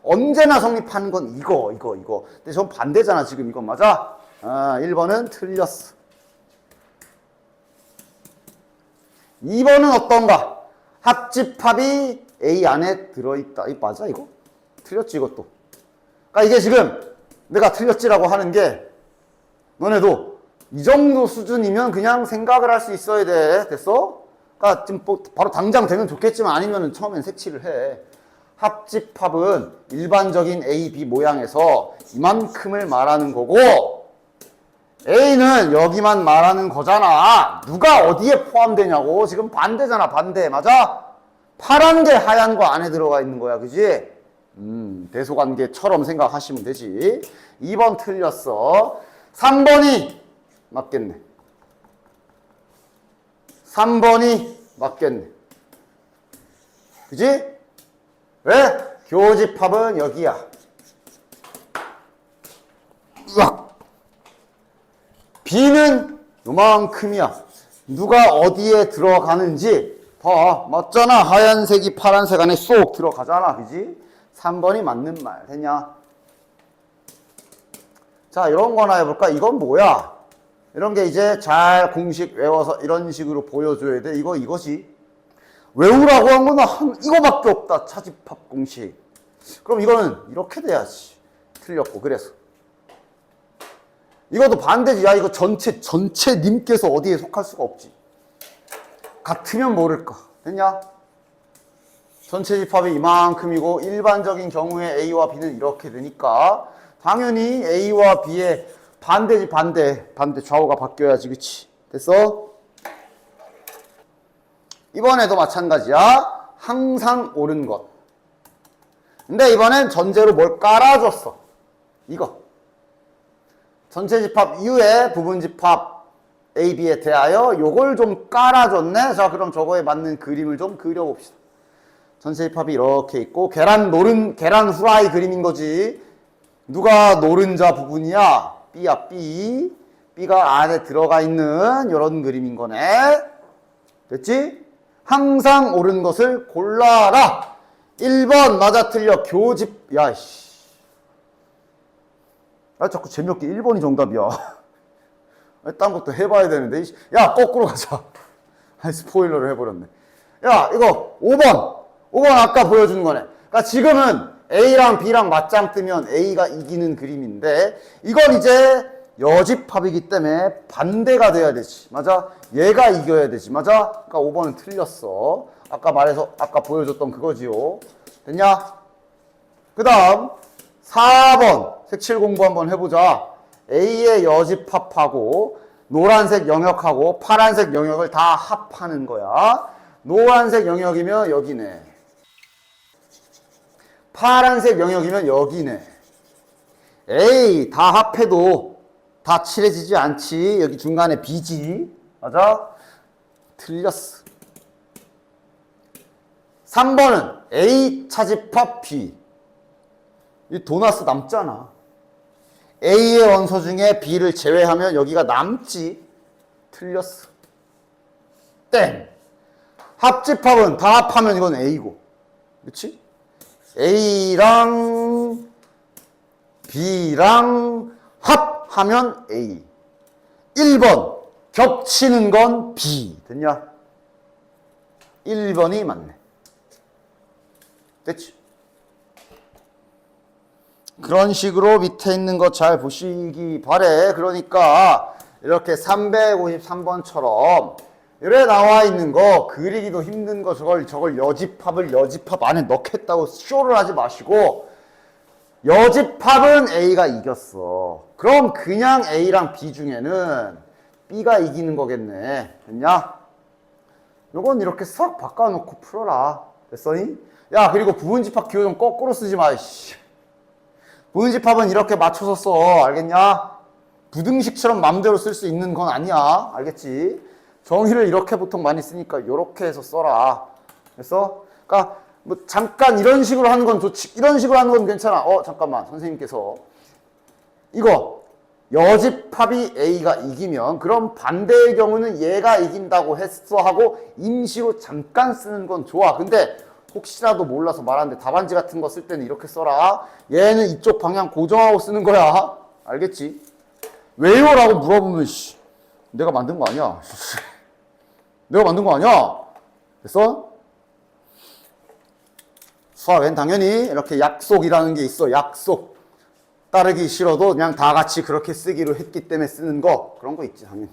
언제나 성립하는 건 이거. 근데 전 반대잖아. 지금 이건 맞아? 1번은 틀렸어. 2번은 어떤가? 합집합이 A 안에 들어있다. 이거 맞아, 이거? 틀렸지, 이것도. 그러니까 이게 지금 내가 틀렸지라고 하는 게 너네도 이 정도 수준이면 그냥 생각을 할 수 있어야 돼. 됐어? 그러니까 지금 바로 당장 되면 좋겠지만 아니면은 처음엔 색칠을 해. 합집합은 일반적인 A, B 모양에서 이만큼을 말하는 거고 A는 여기만 말하는 거잖아. 누가 어디에 포함되냐고. 지금 반대잖아. 반대. 맞아? 파란 게 하얀 거 안에 들어가 있는 거야. 그지? 대소관계처럼 생각하시면 되지. 2번 틀렸어. 3번이 맞겠네. 3번이 맞겠네. 그지? 왜? 교집합은 여기야. 으악. B는 요만큼이야. 누가 어디에 들어가는지 봐. 맞잖아. 하얀색이 파란색 안에 쏙 들어가잖아. 그지? 3번이 맞는 말. 됐냐? 자, 이런 거나 해볼까? 이건 뭐야? 이런 게 이제 잘 공식 외워서 이런 식으로 보여줘야 돼. 이거지. 외우라고 한 거는 이거밖에 없다. 차집합 공식. 그럼 이거는 이렇게 돼야지. 틀렸고, 그래서. 이것도 반대지. 야, 이거 전체 님께서 어디에 속할 수가 없지. 같으면 모를까. 됐냐? 전체 집합이 이만큼이고 일반적인 경우에 A와 B는 이렇게 되니까 당연히 A와 B의 반대지. 반대 좌우가 바뀌어야지. 그치? 됐어? 이번에도 마찬가지야. 항상 옳은 것. 근데 이번엔 전제로 뭘 깔아줬어. 이거. 전체 집합 U의 부분 집합 A, B에 대하여 요걸 좀 깔아줬네. 자, 그럼 저거에 맞는 그림을 좀 그려봅시다. 전체 집합이 이렇게 있고 계란 후라이 그림인 거지. 누가 노른자 부분이야? B야, B. B가 안에 들어가 있는 이런 그림인 거네. 됐지? 항상 옳은 것을 골라라. 1번 맞아 틀려. 교집. 야, 씨. 아, 자꾸 재미없게 1번이 정답이야. 딴 것도 해봐야 되는데. 야, 거꾸로 가자. 스포일러를 해버렸네. 야, 이거 5번. 5번 아까 보여준 거네. 그러니까 지금은 A랑 B랑 맞짱 뜨면 A가 이기는 그림인데 이건 이제 여집합이기 때문에 반대가 돼야 되지. 맞아? 얘가 이겨야 되지. 맞아? 그러니까 5번은 틀렸어. 아까 보여줬던 그거지요. 됐냐? 그 다음 4번 색칠 공부 한번 해보자. A의 여집합하고 노란색 영역하고 파란색 영역을 다 합하는 거야. 노란색 영역이면 여기네. 파란색 영역이면 여기네. 에이, 다 합해도 다 칠해지지 않지. 여기 중간에 B지. 맞아? 틀렸어. 3번은 A 차집합 B. 이 도나스 남잖아. A의 원소 중에 B를 제외하면 여기가 남지. 틀렸어. 땡. 합집합은 다 합하면 이건 A고. 그치? A랑 B랑 합하면 A. 1번 겹치는 건 B. 됐냐? 1번이 맞네. 됐지? 그런 식으로 밑에 있는 거 잘 보시기 바래. 그러니까 이렇게 353번처럼 이래 나와 있는 거 그리기도 힘든 거 저걸 여집합을 여집합 안에 넣겠다고 쇼를 하지 마시고 여집합은 A가 이겼어. 그럼 그냥 A랑 B 중에는 B가 이기는 거겠네. 됐냐? 요건 이렇게 싹 바꿔놓고 풀어라. 됐어니? 야, 그리고 부분집합 기호 좀 거꾸로 쓰지 마. 씨. 부분집합은 이렇게 맞춰서 써. 알겠냐? 부등식처럼 맘대로 쓸 수 있는 건 아니야. 알겠지? 정의를 이렇게 보통 많이 쓰니까 이렇게 해서 써라. 됐어? 그러니까 뭐 잠깐 이런 식으로 하는 건 좋지. 이런 식으로 하는 건 괜찮아. 잠깐만. 선생님께서 이거 여집합이 A가 이기면 그럼 반대의 경우는 얘가 이긴다고 했어 하고 임시로 잠깐 쓰는 건 좋아. 근데 혹시라도 몰라서 말하는데 답안지 같은 거 쓸 때는 이렇게 써라. 얘는 이쪽 방향 고정하고 쓰는 거야. 알겠지? 왜요? 라고 물어보면 내가 만든 거 아니야. 내가 만든 거 아니야. 됐어? 수학엔 당연히 이렇게 약속이라는 게 있어. 약속. 따르기 싫어도 그냥 다 같이 그렇게 쓰기로 했기 때문에 쓰는 거 그런 거 있지 당연히.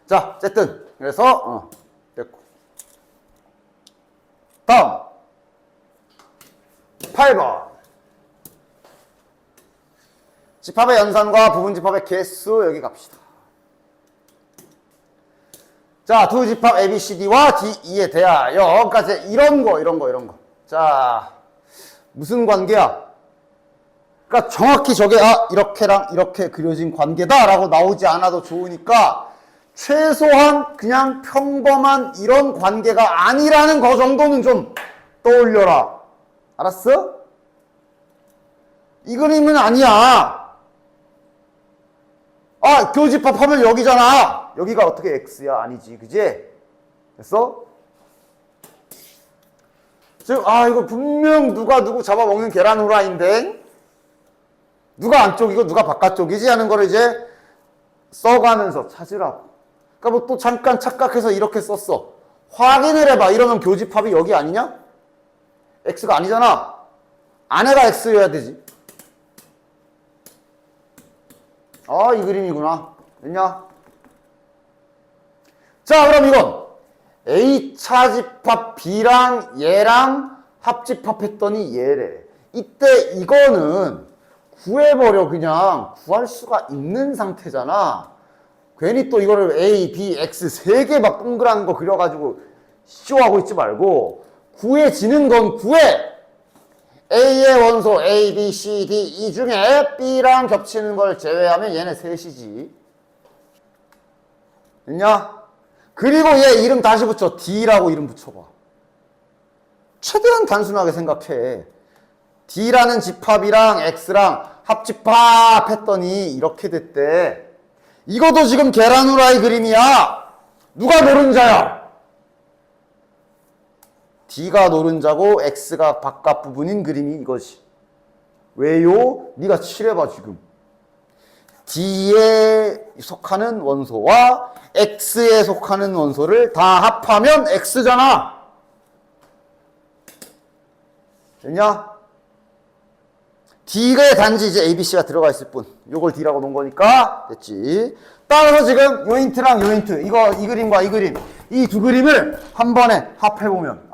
자 어쨌든 그래서 됐고 다음 8번 집합의 연산과 부분집합의 개수 여기 갑시다. 자, 두 집합 ABCD와 D2에 대하여 까지 이런 거. 자, 무슨 관계야? 그러니까 정확히 저게 이렇게랑 이렇게 그려진 관계다라고 나오지 않아도 좋으니까 최소한 그냥 평범한 이런 관계가 아니라는 거 정도는 좀 떠올려라. 알았어? 이 그림은 아니야. 교집합하면 여기잖아. 여기가 어떻게 X야? 아니지. 그지? 됐어? 즉, 이거 분명 누구 잡아먹는 계란 후라이인데, 누가 안쪽이고 누가 바깥쪽이지? 하는 거를 이제 써가면서 찾으라고. 그러니까 뭐 또 잠깐 착각해서 이렇게 썼어. 확인을 해봐. 이러면 교집합이 여기 아니냐? X가 아니잖아. 안에가 X여야 되지. 이 그림이구나. 됐냐? 자, 그럼 이건 A차 집합 B랑 얘랑 합집합했더니 얘래. 이때 이거는 구해버려. 그냥 구할 수가 있는 상태잖아. 괜히 또 이거를 A, B, X 세 개 막 동그란 거 그려가지고 쇼하고 있지 말고 구해지는 건 구해. A의 원소 A, B, C, D 이 중에 B랑 겹치는 걸 제외하면 얘네 셋이지. 됐냐? 그리고 얘 이름 다시 붙여. D라고 이름 붙여봐. 최대한 단순하게 생각해. D라는 집합이랑 X랑 합집합 했더니 이렇게 됐대. 이것도 지금 계란 후라이 그림이야. 누가 노른자야? D가 노른자고 X가 바깥 부분인 그림이 이것이. 왜요? 네가 칠해봐 지금. D에 속하는 원소와 X에 속하는 원소를 다 합하면 X잖아. 됐냐? D가 단지 이제 ABC가 들어가 있을 뿐. 요걸 D라고 놓은 거니까 됐지. 따라서 지금 요 힌트랑 요 힌트, 이 그림과 이 그림, 이 두 그림을 한 번에 합해보면,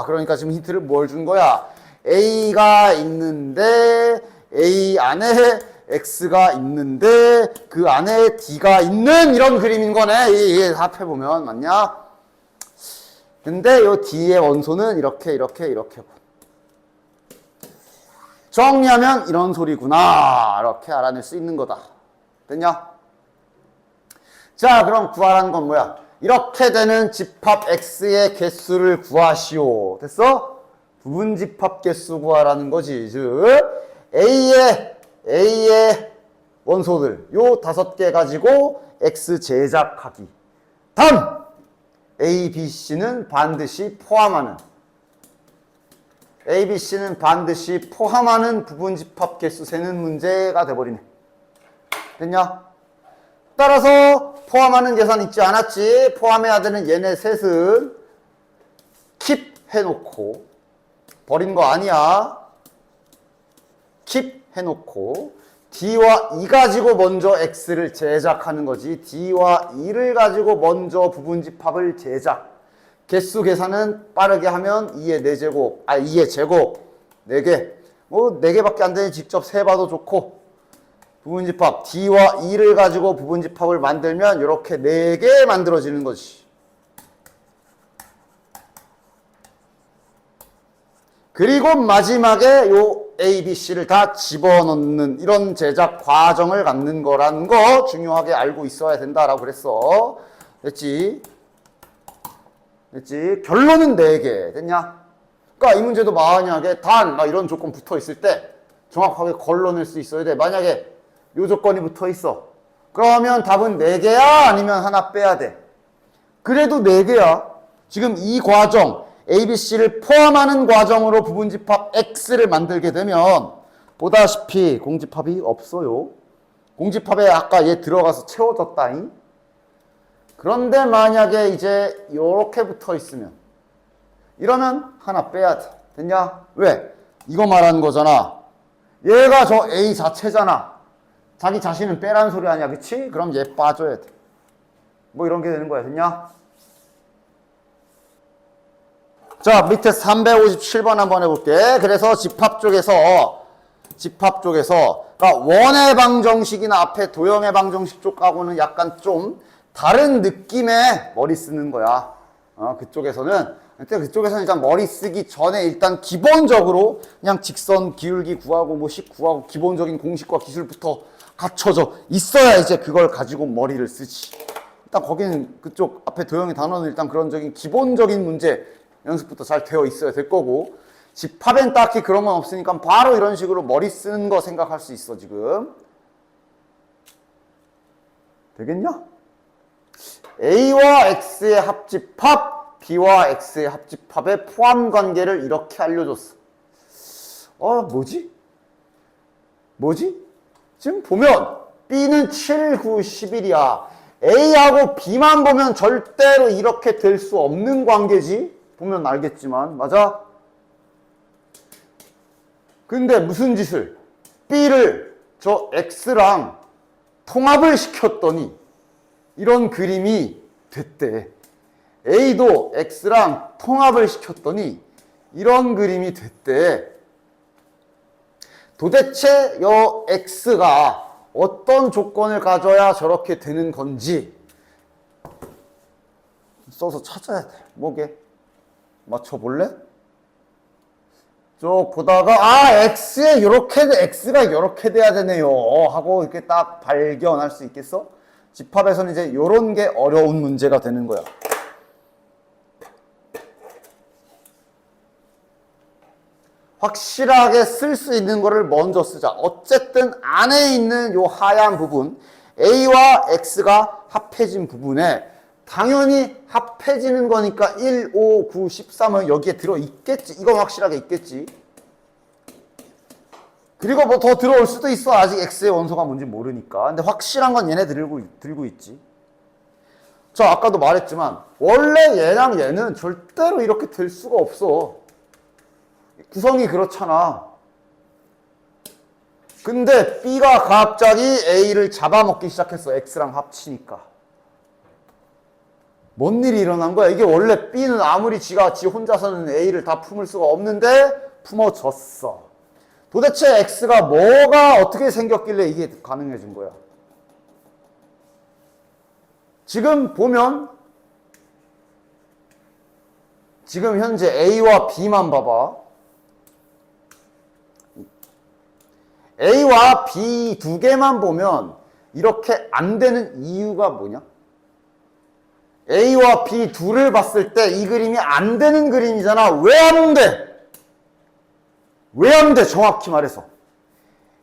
그러니까 지금 힌트를 뭘 준 거야? A가 있는데, A 안에 X가 있는데, 그 안에 D가 있는 이런 그림인 거네. 이 합해보면, 맞냐? 근데 요 D의 원소는 이렇게. 정리하면 이런 소리구나. 이렇게 알아낼 수 있는 거다. 됐냐? 자, 그럼 구하라는 건 뭐야? 이렇게 되는 집합 X의 개수를 구하시오. 됐어? 부분집합 개수 구하라는 거지. 즉, A의 원소들, 요 5개 가지고 X 제작하기. 다음! A, B, C는 반드시 포함하는 부분집합 개수 세는 문제가 돼버리네. 됐냐? 따라서 포함하는 계산 있지 않았지? 포함해야 되는 얘네 셋은 킵 해놓고 버린 거 아니야. 킵 해놓고 D와 E 가지고 먼저 X를 제작하는 거지. D와 E를 가지고 먼저 부분집합을 제작. 개수 계산은 빠르게 하면 2의 4제곱, 2의 제곱 4개. 뭐 4개밖에 안 되니 직접 세봐도 좋고. 부분집합 D와 E를 가지고 부분집합을 만들면 이렇게 4개 만들어지는 거지. 그리고 마지막에 요 A, B, C를 다 집어넣는 이런 제작 과정을 갖는 거라는 거 중요하게 알고 있어야 된다라고 그랬어. 됐지? 결론은 4개. 됐냐? 그러니까 이 문제도 만약에 단 이런 조건 붙어 있을 때 정확하게 걸러낼 수 있어야 돼. 만약에 요 조건이 붙어 있어. 그러면 답은 4개야? 아니면 하나 빼야 돼? 그래도 4개야. 지금 이 과정, ABC를 포함하는 과정으로 부분집합 X를 만들게 되면 보다시피 공집합이 없어요. 공집합에 아까 얘 들어가서 채워졌다잉. 그런데 만약에 이제 요렇게 붙어 있으면 이러면 하나 빼야 돼. 됐냐? 왜? 이거 말하는 거잖아. 얘가 저 A 자체잖아. 자기 자신은 빼라는 소리 아니야, 그치? 그럼 얘 빠져야 돼. 뭐 이런 게 되는 거야, 됐냐? 자, 밑에 357번 한번 해볼게. 그래서 집합 쪽에서 그러니까 원의 방정식이나 앞에 도형의 방정식 쪽하고는 약간 좀 다른 느낌의 머리 쓰는 거야. 그쪽에서는 일단 머리 쓰기 전에 일단 기본적으로 그냥 직선 기울기 구하고 뭐 식 구하고 기본적인 공식과 기술부터 갖춰져 있어야 이제 그걸 가지고 머리를 쓰지. 일단 거기는 그쪽 앞에 도형의 단어는 일단 그런 기본적인 문제 연습부터 잘 되어 있어야 될 거고, 집합엔 딱히 그런 건 없으니까 바로 이런 식으로 머리 쓰는 거 생각할 수 있어. 지금 되겠냐? A와 X의 합집합, B와 X의 합집합의 포함 관계를 이렇게 알려줬어. 뭐지? 지금 보면 B는 7, 9, 11이야. A하고 B만 보면 절대로 이렇게 될 수 없는 관계지. 보면 알겠지만, 맞아? 근데 무슨 짓을? B를 저 X랑 통합을 시켰더니 이런 그림이 됐대. A도 X랑 통합을 시켰더니 이런 그림이 됐대. 도대체 여 X가 어떤 조건을 가져야 저렇게 되는 건지 써서 찾아야 돼. 뭐게? 맞춰볼래? 쭉 보다가 X가 요렇게 돼야 되네요 하고 이렇게 딱 발견할 수 있겠어? 집합에서는 이제 요런 게 어려운 문제가 되는 거야. 확실하게 쓸 수 있는 거를 먼저 쓰자. 어쨌든 안에 있는 요 하얀 부분 A와 X가 합해진 부분에 당연히 합해지는 거니까 1, 5, 9, 13은 여기에 들어있겠지. 이건 확실하게 있겠지. 그리고 뭐 더 들어올 수도 있어. 아직 X의 원소가 뭔지 모르니까. 근데 확실한 건 얘네 들고 있지. 저 아까도 말했지만 원래 얘랑 얘는 절대로 이렇게 될 수가 없어. 구성이 그렇잖아. 근데 B가 갑자기 A를 잡아먹기 시작했어. X랑 합치니까. 뭔 일이 일어난 거야? 이게 원래 B는 아무리 지 혼자서는 A를 다 품을 수가 없는데 품어졌어. 도대체 X가 뭐가 어떻게 생겼길래 이게 가능해진 거야? 지금 보면 지금 현재 A와 B만 봐봐. A와 B 두 개만 보면 이렇게 안 되는 이유가 뭐냐? A와 B 둘을 봤을 때 이 그림이 안 되는 그림이잖아. 왜 안 돼? 왜 안 돼? 정확히 말해서.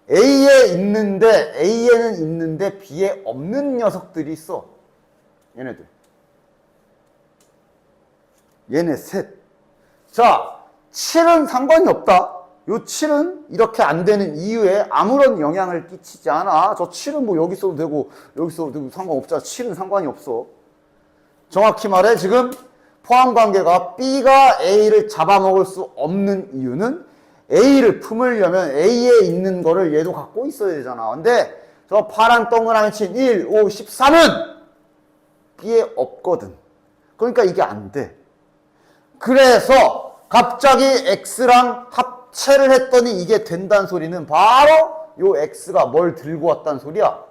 A에는 있는데 B에 없는 녀석들이 있어. 얘네들. 얘네 셋. 자, 7은 상관이 없다. 요 7은 이렇게 안 되는 이유에 아무런 영향을 끼치지 않아. 저 7은 뭐 여기 써도 되고 여기 써도 되고 상관없잖아. 7은 상관이 없어. 정확히 말해 지금 포함관계가 B가 A를 잡아먹을 수 없는 이유는 A를 품으려면 A에 있는 거를 얘도 갖고 있어야 되잖아. 근데 저 파란 동그라미 친 1, 5, 13은 B에 없거든. 그러니까 이게 안 돼. 그래서 갑자기 X랑 합체를 했더니 이게 된다는 소리는 바로 요 X가 뭘 들고 왔다는 소리야.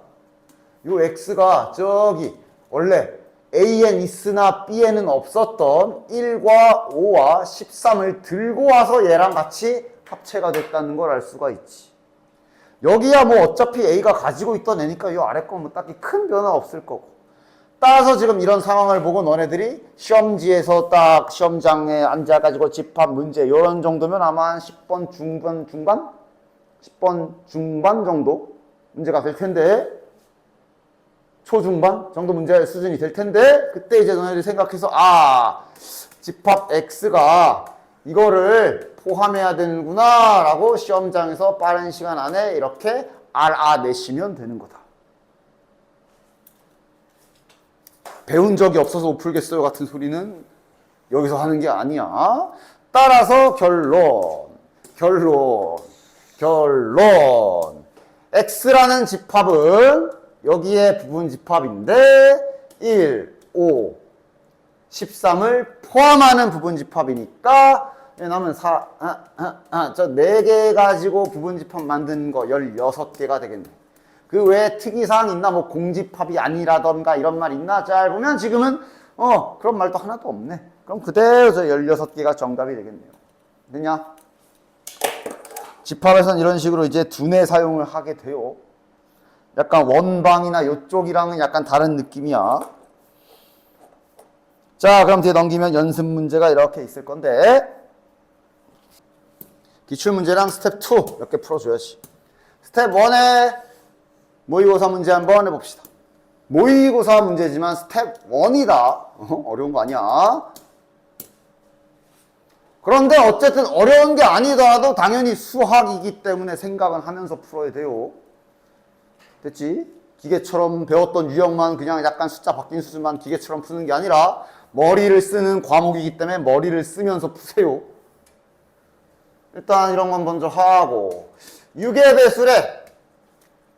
요 X가 저기 원래 A엔 있으나 B에는 없었던 1과 5와 13을 들고 와서 얘랑 같이 합체가 됐다는 걸 알 수가 있지. 여기야 뭐 어차피 A가 가지고 있던 애니까 이 아래 건 뭐 딱히 큰 변화 없을 거고. 따라서 지금 이런 상황을 보고 너네들이 시험지에서 딱 시험장에 앉아가지고 집합 문제 이런 정도면 아마 한 10번 중반? 10번 중반 정도 문제가 될 텐데, 초중반 정도 문제 수준이 될 텐데, 그때 이제 너네들이 생각해서 집합 X가 이거를 포함해야 되는구나 라고 시험장에서 빠른 시간 안에 이렇게 알아내시면 되는 거다. 배운 적이 없어서 못 풀겠어요 같은 소리는 여기서 하는 게 아니야. 따라서 결론. 결론. x라는 집합은 여기에 부분 집합인데 1, 5, 13을 포함하는 부분 집합이니까 남은 저 4개 가지고 부분 집합 만드는 거 16개가 되겠네. 그 외에 특이사항 있나? 뭐 공집합이 아니라던가 이런 말 있나? 잘 보면 지금은 그런 말도 하나도 없네. 그럼 그대로 저 16개가 정답이 되겠네요. 되냐? 집합에서는 이런 식으로 이제 두뇌 사용을 하게 돼요. 약간 원방이나 이쪽이랑은 약간 다른 느낌이야. 자, 그럼 뒤에 넘기면 연습 문제가 이렇게 있을 건데 기출문제랑 스텝 2 몇 개 풀어줘야지. 스텝 1에 모의고사 문제 한번 해봅시다. 모의고사 문제지만 스텝 1이다. 어려운 거 아니야. 그런데 어쨌든 어려운 게 아니더라도 당연히 수학이기 때문에 생각은 하면서 풀어야 돼요. 됐지? 기계처럼 배웠던 유형만 그냥 약간 숫자 바뀐 수준만 기계처럼 푸는 게 아니라 머리를 쓰는 과목이기 때문에 머리를 쓰면서 푸세요. 일단 이런 건 먼저 하고 6의 배수래.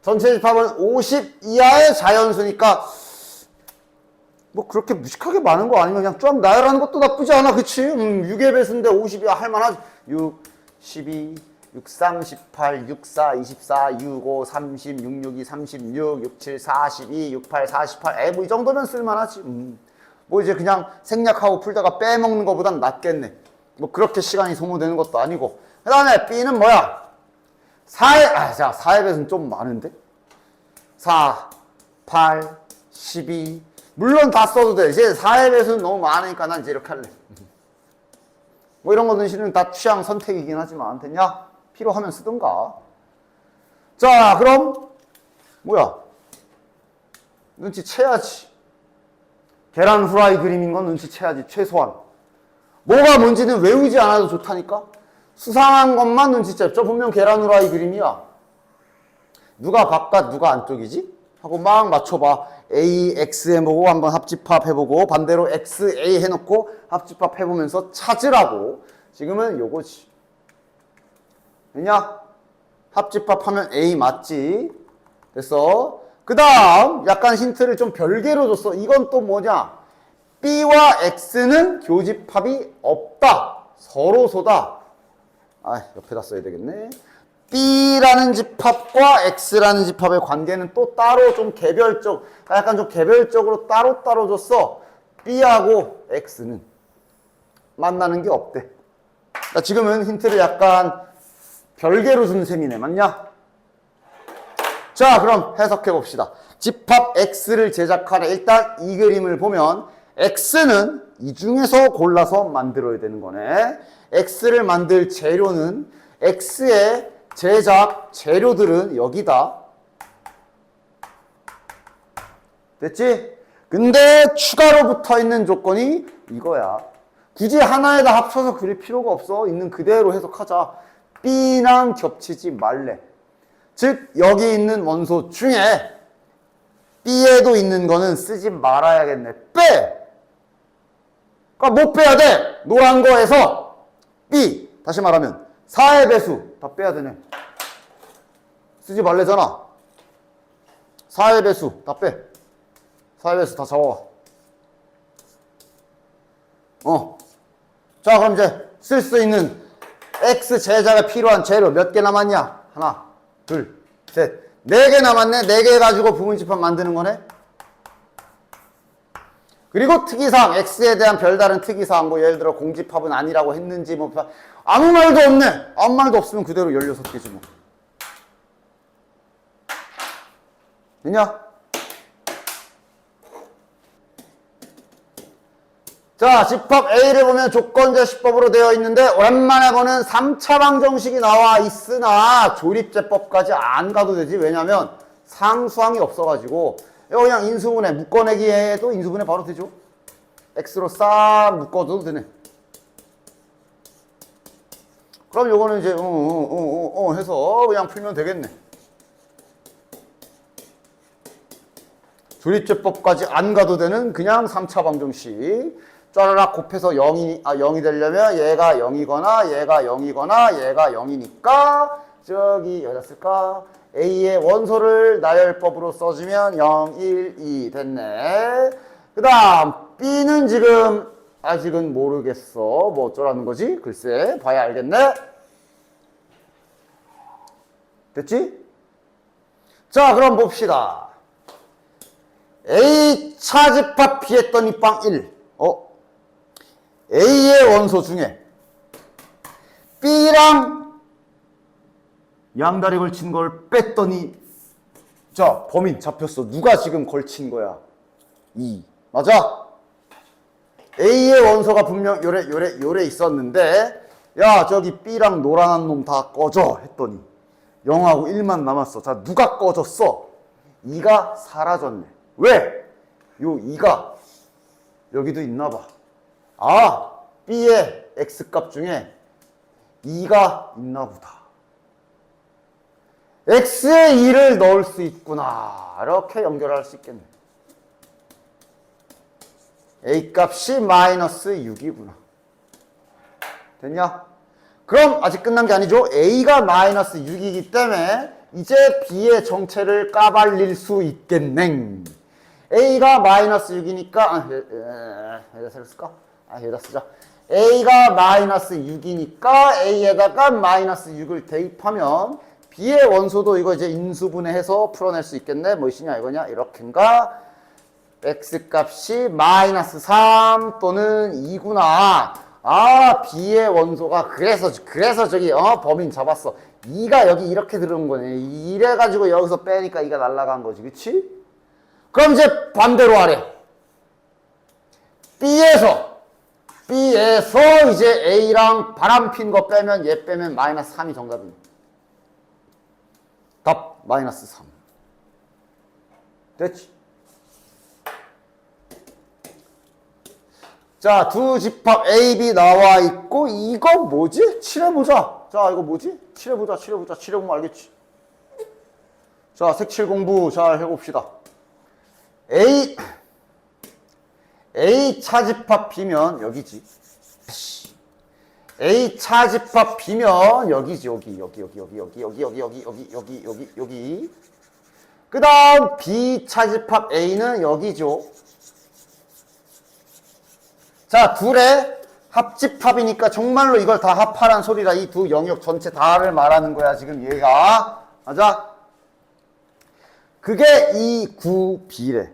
전체 집합은 50 이하의 자연수니까 뭐 그렇게 무식하게 많은 거 아니면 그냥 좀 나열하는 것도 나쁘지 않아. 그치? 6의 배수인데 50 이하 할만하지. 6, 12, 6, 3, 18, 6, 4, 24, 6, 5, 30, 6, 6, 2, 36, 6, 7, 42, 6, 8, 48. 뭐 이 정도면 쓸만하지. 뭐 이제 그냥 생략하고 풀다가 빼먹는 것보단 낫겠네. 뭐 그렇게 시간이 소모되는 것도 아니고. 그 다음에 B는 뭐야? 4의 배수는 좀 많은데? 4, 8, 12. 물론 다 써도 돼. 이제 4의 배수는 너무 많으니까 난 이제 이렇게 할래. 뭐 이런 거는 실은 다 취향 선택이긴 하지만 됐냐? 필요하면 쓰든가. 자, 그럼 뭐야? 눈치채야지. 계란 후라이 그림인 건 눈치채야지. 최소한. 뭐가 뭔지는 외우지 않아도 좋다니까? 수상한 것만 눈치채죠. 분명 계란 후라이 그림이야. 누가 바깥 누가 안쪽이지? 하고 막 맞춰봐. A, X 해보고 한번 합집합 해보고 반대로 X, A 해놓고 합집합 해보면서 찾으라고. 지금은 요거지. 됐냐? 합집합하면 A 맞지? 됐어. 그 다음 약간 힌트를 좀 별개로 줬어. 이건 또 뭐냐? B와 X는 교집합이 없다. 서로소다. 옆에다 써야 되겠네. B라는 집합과 X라는 집합의 관계는 또 따로 좀 약간 좀 개별적으로 따로 줬어. B하고 X는 만나는 게 없대. 그러니까 지금은 힌트를 약간 별개로 준 셈이네. 맞냐? 자, 그럼 해석해 봅시다. 집합 X를 제작하래. 일단 이 그림을 보면 X는 이 중에서 골라서 만들어야 되는 거네. X를 만들 재료는 X의 제작 재료들은 여기다. 됐지? 근데 추가로 붙어 있는 조건이 이거야. 굳이 하나에다 합쳐서 그릴 필요가 없어. 있는 그대로 해석하자. B랑 겹치지 말래. 즉 여기 있는 원소 중에 B에도 있는 거는 쓰지 말아야겠네. 빼! 그러니까 못 빼야 돼. 노란 거에서 B. 다시 말하면 4의 배수 다 빼야 되네. 쓰지 말래잖아. 4의 배수 다 빼. 4의 배수 다 잡아와. 자, 그럼 이제 쓸 수 있는 X 제작에 필요한 재료 몇 개 남았냐? 하나, 둘, 셋. 4개 남았네. 4개 가지고 부분집합 만드는 거네. 그리고 특이사항, X에 대한 별다른 특이사항, 뭐 예를 들어 공집합은 아니라고 했는지 뭐 아무 말도 없네. 아무 말도 없으면 그대로 16개지 뭐. 됐냐? 자, 집합 A를 보면 조건제시법으로 되어 있는데 오랜만에 보는 3차 방정식이 나와 있으나 조립제법까지 안 가도 되지. 왜냐면 상수항이 없어가지고 이거 그냥 인수분해, 묶어내기 해도 인수분해 바로 되죠. X로 싹 묶어도 되네. 그럼 요거는 이제 해서 그냥 풀면 되겠네. 조립제법까지 안 가도 되는 그냥 3차 방정식. 짜라락 곱해서 0이 되려면 얘가 0이거나 얘가 0이거나 얘가 0이니까 저기 여기다 쓸까? A의 원소를 나열법으로 써주면 0, 1, 2 됐네. 그 다음 B는 지금 아직은 모르겠어. 뭐 어쩌라는 거지? 글쎄 봐야 알겠네. 됐지? 자 그럼 봅시다. A 차집합 B 했더니 빵 1. A의 원소 중에 B랑 양다리 걸친 걸 뺐더니 자 범인 잡혔어. 누가 지금 걸친 거야? 2. 맞아? A의 원소가 분명 요래 있었는데 야 저기 B랑 노란한 놈 다 꺼져 했더니 0하고 1만 남았어. 자 누가 꺼졌어? 2가 사라졌네. 왜? 요 2가 여기도 있나 봐. 아 B의 X값 중에 2가 있나 보다. X에 2를 넣을 수 있구나. 이렇게 연결할 수 있겠네. A 값이 마이너스 6이구나. 됐냐? 그럼 아직 끝난 게 아니죠. A가 마이너스 6이기 때문에 이제 B의 정체를 까발릴 수 있겠네. A가 마이너스 6이니까 여기다 쓸까? 여기다 쓰자. A가 마이너스 6이니까 A에다가 마이너스 6을 대입하면 B의 원소도 이거 이제 인수분해해서 풀어낼 수 있겠네. 무엇이냐 이거냐? 이렇게인가? X 값이 마이너스 3 또는 2구나. 아 B의 원소가 그래서 저기 범인 잡았어. 2가 여기 이렇게 들어온 거네. 이래가지고 여기서 빼니까 2가 날아간 거지. 그치? 그럼 이제 반대로 하래. B에서 이제 A랑 바람핀 거 빼면 얘 빼면 마이너스 3이 정답입니다. 답 마이너스 3. 됐지? 자, 두 집합 A, B 나와 있고 이거 뭐지? 칠해보자. 자, 이거 뭐지? 칠해보자. 칠해보면 알겠지? 자, 색칠 공부 잘 해봅시다. A 차집합 B면 여기지. A 차집합 B면 여기지. 여기. 그 다음 B 차집합 A는 여기죠. 자, 둘의 합집합이니까 정말로 이걸 다 합하란 소리라. 이 두 영역 전체 다를 말하는 거야 지금 얘가. 맞아? 그게 2, 9, B래.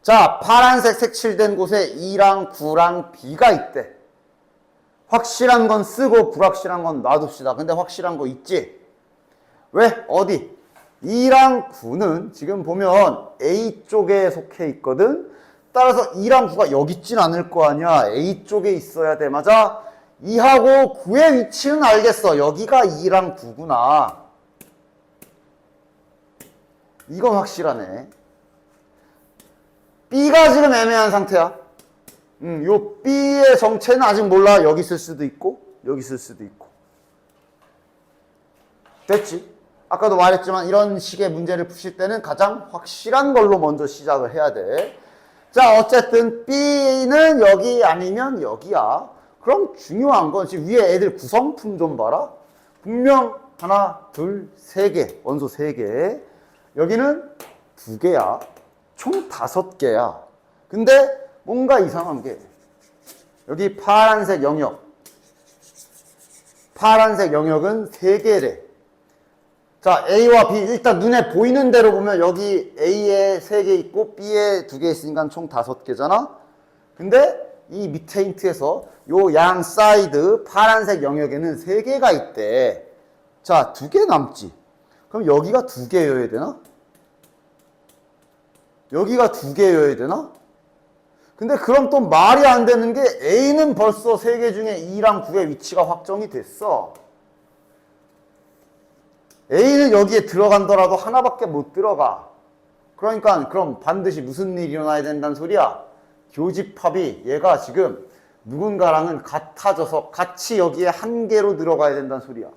자, 파란색 색칠된 곳에 2랑 9랑 B가 있대. 확실한 건 쓰고 불확실한 건 놔둡시다. 근데 확실한 거 있지? 왜? 어디? 2랑 9는 지금 보면 A 쪽에 속해 있거든? 따라서 2랑 9가 여기 있진 않을 거 아니야. A 쪽에 있어야 돼. 맞아? 2하고 9의 위치는 알겠어. 여기가 2랑 9구나. 이건 확실하네. B가 지금 애매한 상태야. 요 B의 정체는 아직 몰라. 여기 있을 수도 있고 여기 있을 수도 있고. 됐지? 아까도 말했지만 이런 식의 문제를 푸실 때는 가장 확실한 걸로 먼저 시작을 해야 돼. 자, 어쨌든 B는 여기 아니면 여기야. 그럼 중요한 건 지금 위에 애들 구성품 좀 봐라. 분명 하나, 둘, 세 개. 원소 세 개. 여기는 두 개야. 총 5개야. 근데 뭔가 이상한 게 여기 파란색 영역. 파란색 영역은 3개래. 자, A와 B 일단 눈에 보이는 대로 보면 여기 A에 3개 있고 B에 2개 있으니까 총 5개잖아. 근데 이 밑에 힌트에서 요 양 사이드 파란색 영역에는 3개가 있대. 자, 2개 남지. 그럼 여기가 2개여야 되나? 여기가 2개여야 되나? 근데 그럼 또 말이 안 되는 게 A는 벌써 3개 중에 2랑 9의 위치가 확정이 됐어. A는 여기에 들어간더라도 하나밖에 못 들어가. 그러니까 그럼 반드시 무슨 일이 일어나야 된다는 소리야? 교집합이 얘가 지금 누군가랑은 같아져서 같이 여기에 한 개로 들어가야 된다는 소리야.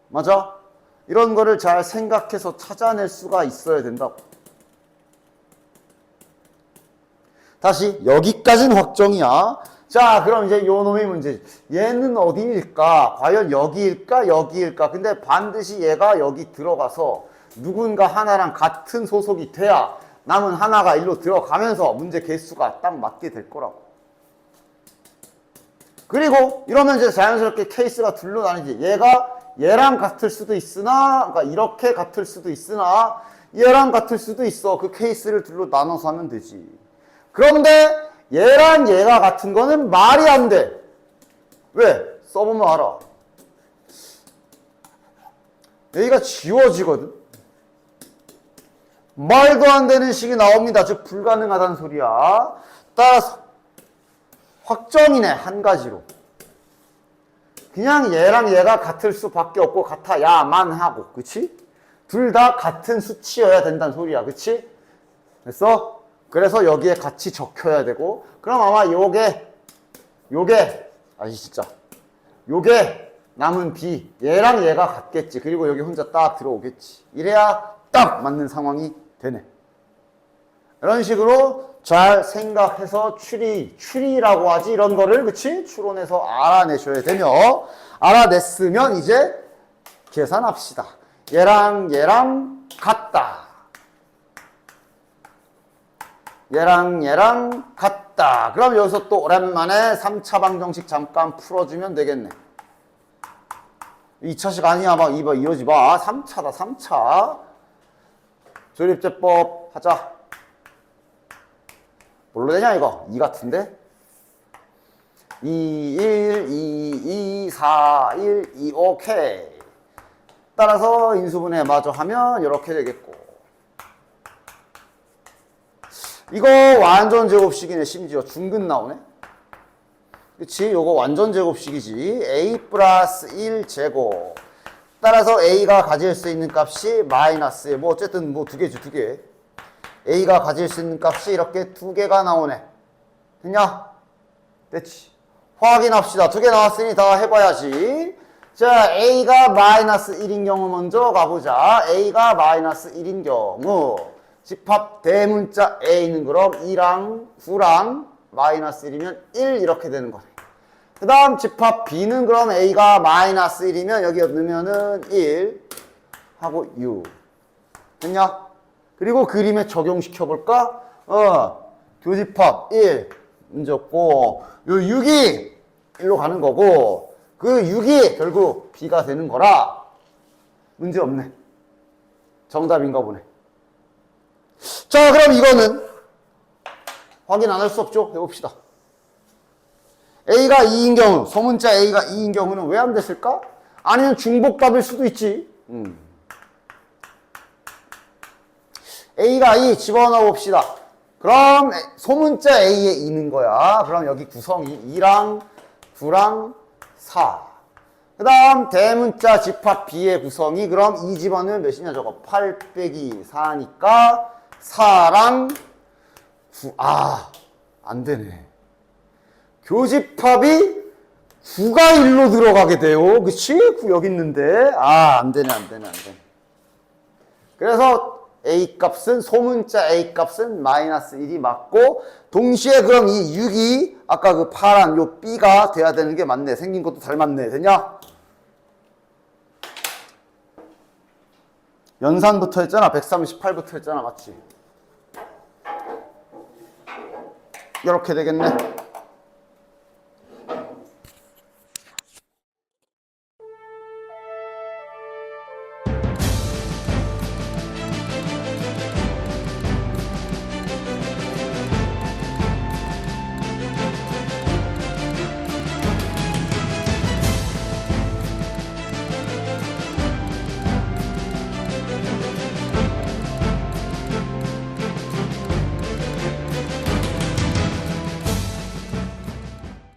맞아? 이런 거를 잘 생각해서 찾아낼 수가 있어야 된다고. 다시 여기까지는 확정이야. 자, 그럼 이제 요 놈이 문제지. 얘는 어디일까? 과연 여기일까? 여기일까? 근데 반드시 얘가 여기 들어가서 누군가 하나랑 같은 소속이 돼야 남은 하나가 일로 들어가면서 문제 개수가 딱 맞게 될 거라고. 그리고 이러면 이제 자연스럽게 케이스가 둘로 나뉘지. 얘가 얘랑 같을 수도 있으나, 그러니까 이렇게 같을 수도 있으나 얘랑 같을 수도 있어. 그 케이스를 둘로 나눠서 하면 되지. 그런데 얘랑 얘가 같은 거는 말이 안 돼. 왜? 써보면 알아. 여기가 지워지거든. 말도 안 되는 식이 나옵니다. 즉 불가능하다는 소리야. 따라서 확정이네. 한 가지로. 그냥 얘랑 얘가 같을 수밖에 없고 같아야만 하고. 그치? 둘 다 같은 수치여야 된다는 소리야. 그치? 됐어? 그래서 여기에 같이 적혀야 되고, 그럼 아마 요게 아니 진짜 요게 남은 B, 얘랑 얘가 같겠지. 그리고 여기 혼자 딱 들어오겠지. 이래야 딱 맞는 상황이 되네. 이런 식으로 잘 생각해서 추리라고 하지. 이런 거를, 그치? 추론해서 알아내셔야 되며, 알아냈으면 이제 계산합시다. 얘랑 얘랑 같다. 얘랑 얘랑 같다. 그럼 여기서 또 오랜만에 3차 방정식 잠깐 풀어주면 되겠네. 2차식 아니야. 막 이러지 마. 3차다, 3차. 조립제법 하자. 뭘로 되냐, 이거? 2 같은데? 2, 1, 2, 2, 4, 1, 2, 오케이. 따라서 인수분해 마저 하면 이렇게 되겠고. 이거 완전 제곱식이네. 심지어 중근 나오네. 그치? 요거 완전 제곱식이지. a 플러스 1 제곱. 따라서 a가 가질 수 있는 값이 마이너스, 뭐 어쨌든 뭐 두 개지, 두 개. a가 가질 수 있는 값이 이렇게 두 개가 나오네. 됐냐? 됐지. 확인합시다. 두 개 나왔으니 다 해봐야지. 자, a가 마이너스 1인 경우 먼저 가보자. a가 마이너스 1인 경우 집합 대문자 a는 그럼 2랑 9랑 마이너스 1이면 1 이렇게 되는 거네. 그 다음 집합 b는 그럼 a가 마이너스 1이면 여기 넣으면은 1 하고 6. 됐냐? 그리고 그림에 적용시켜볼까? 교집합 1 문제 없고, 요 6이 1로 가는 거고, 그 6이 결국 b가 되는 거라 문제 없네. 정답인가 보네. 자, 그럼 이거는 확인 안 할 수 없죠? 해봅시다. a가 2인 경우, 소문자 a가 2인 경우는 왜 안 됐을까? 아니면 중복답일 수도 있지. a가 2 집어넣어 봅시다. 그럼 소문자 a에 2는 거야. 그럼 여기 구성이 2랑 9랑 4. 그 다음 대문자 집합 b의 구성이 그럼 2 집어넣으면 몇이냐 저거 8 빼기 4니까 4랑 9. 안 되네. 교집합이 9가 1로 들어가게 돼요. 그치? 9 여기 있는데. 안 되네. 그래서 a 값은, 소문자 a 값은 마이너스 1이 맞고, 동시에 그럼 이 6이 아까 그 파란 요 b가 돼야 되는 게 맞네. 생긴 것도 잘 맞네. 됐냐? 연산부터 했잖아. 138부터 했잖아. 맞지? 이렇게 되겠네.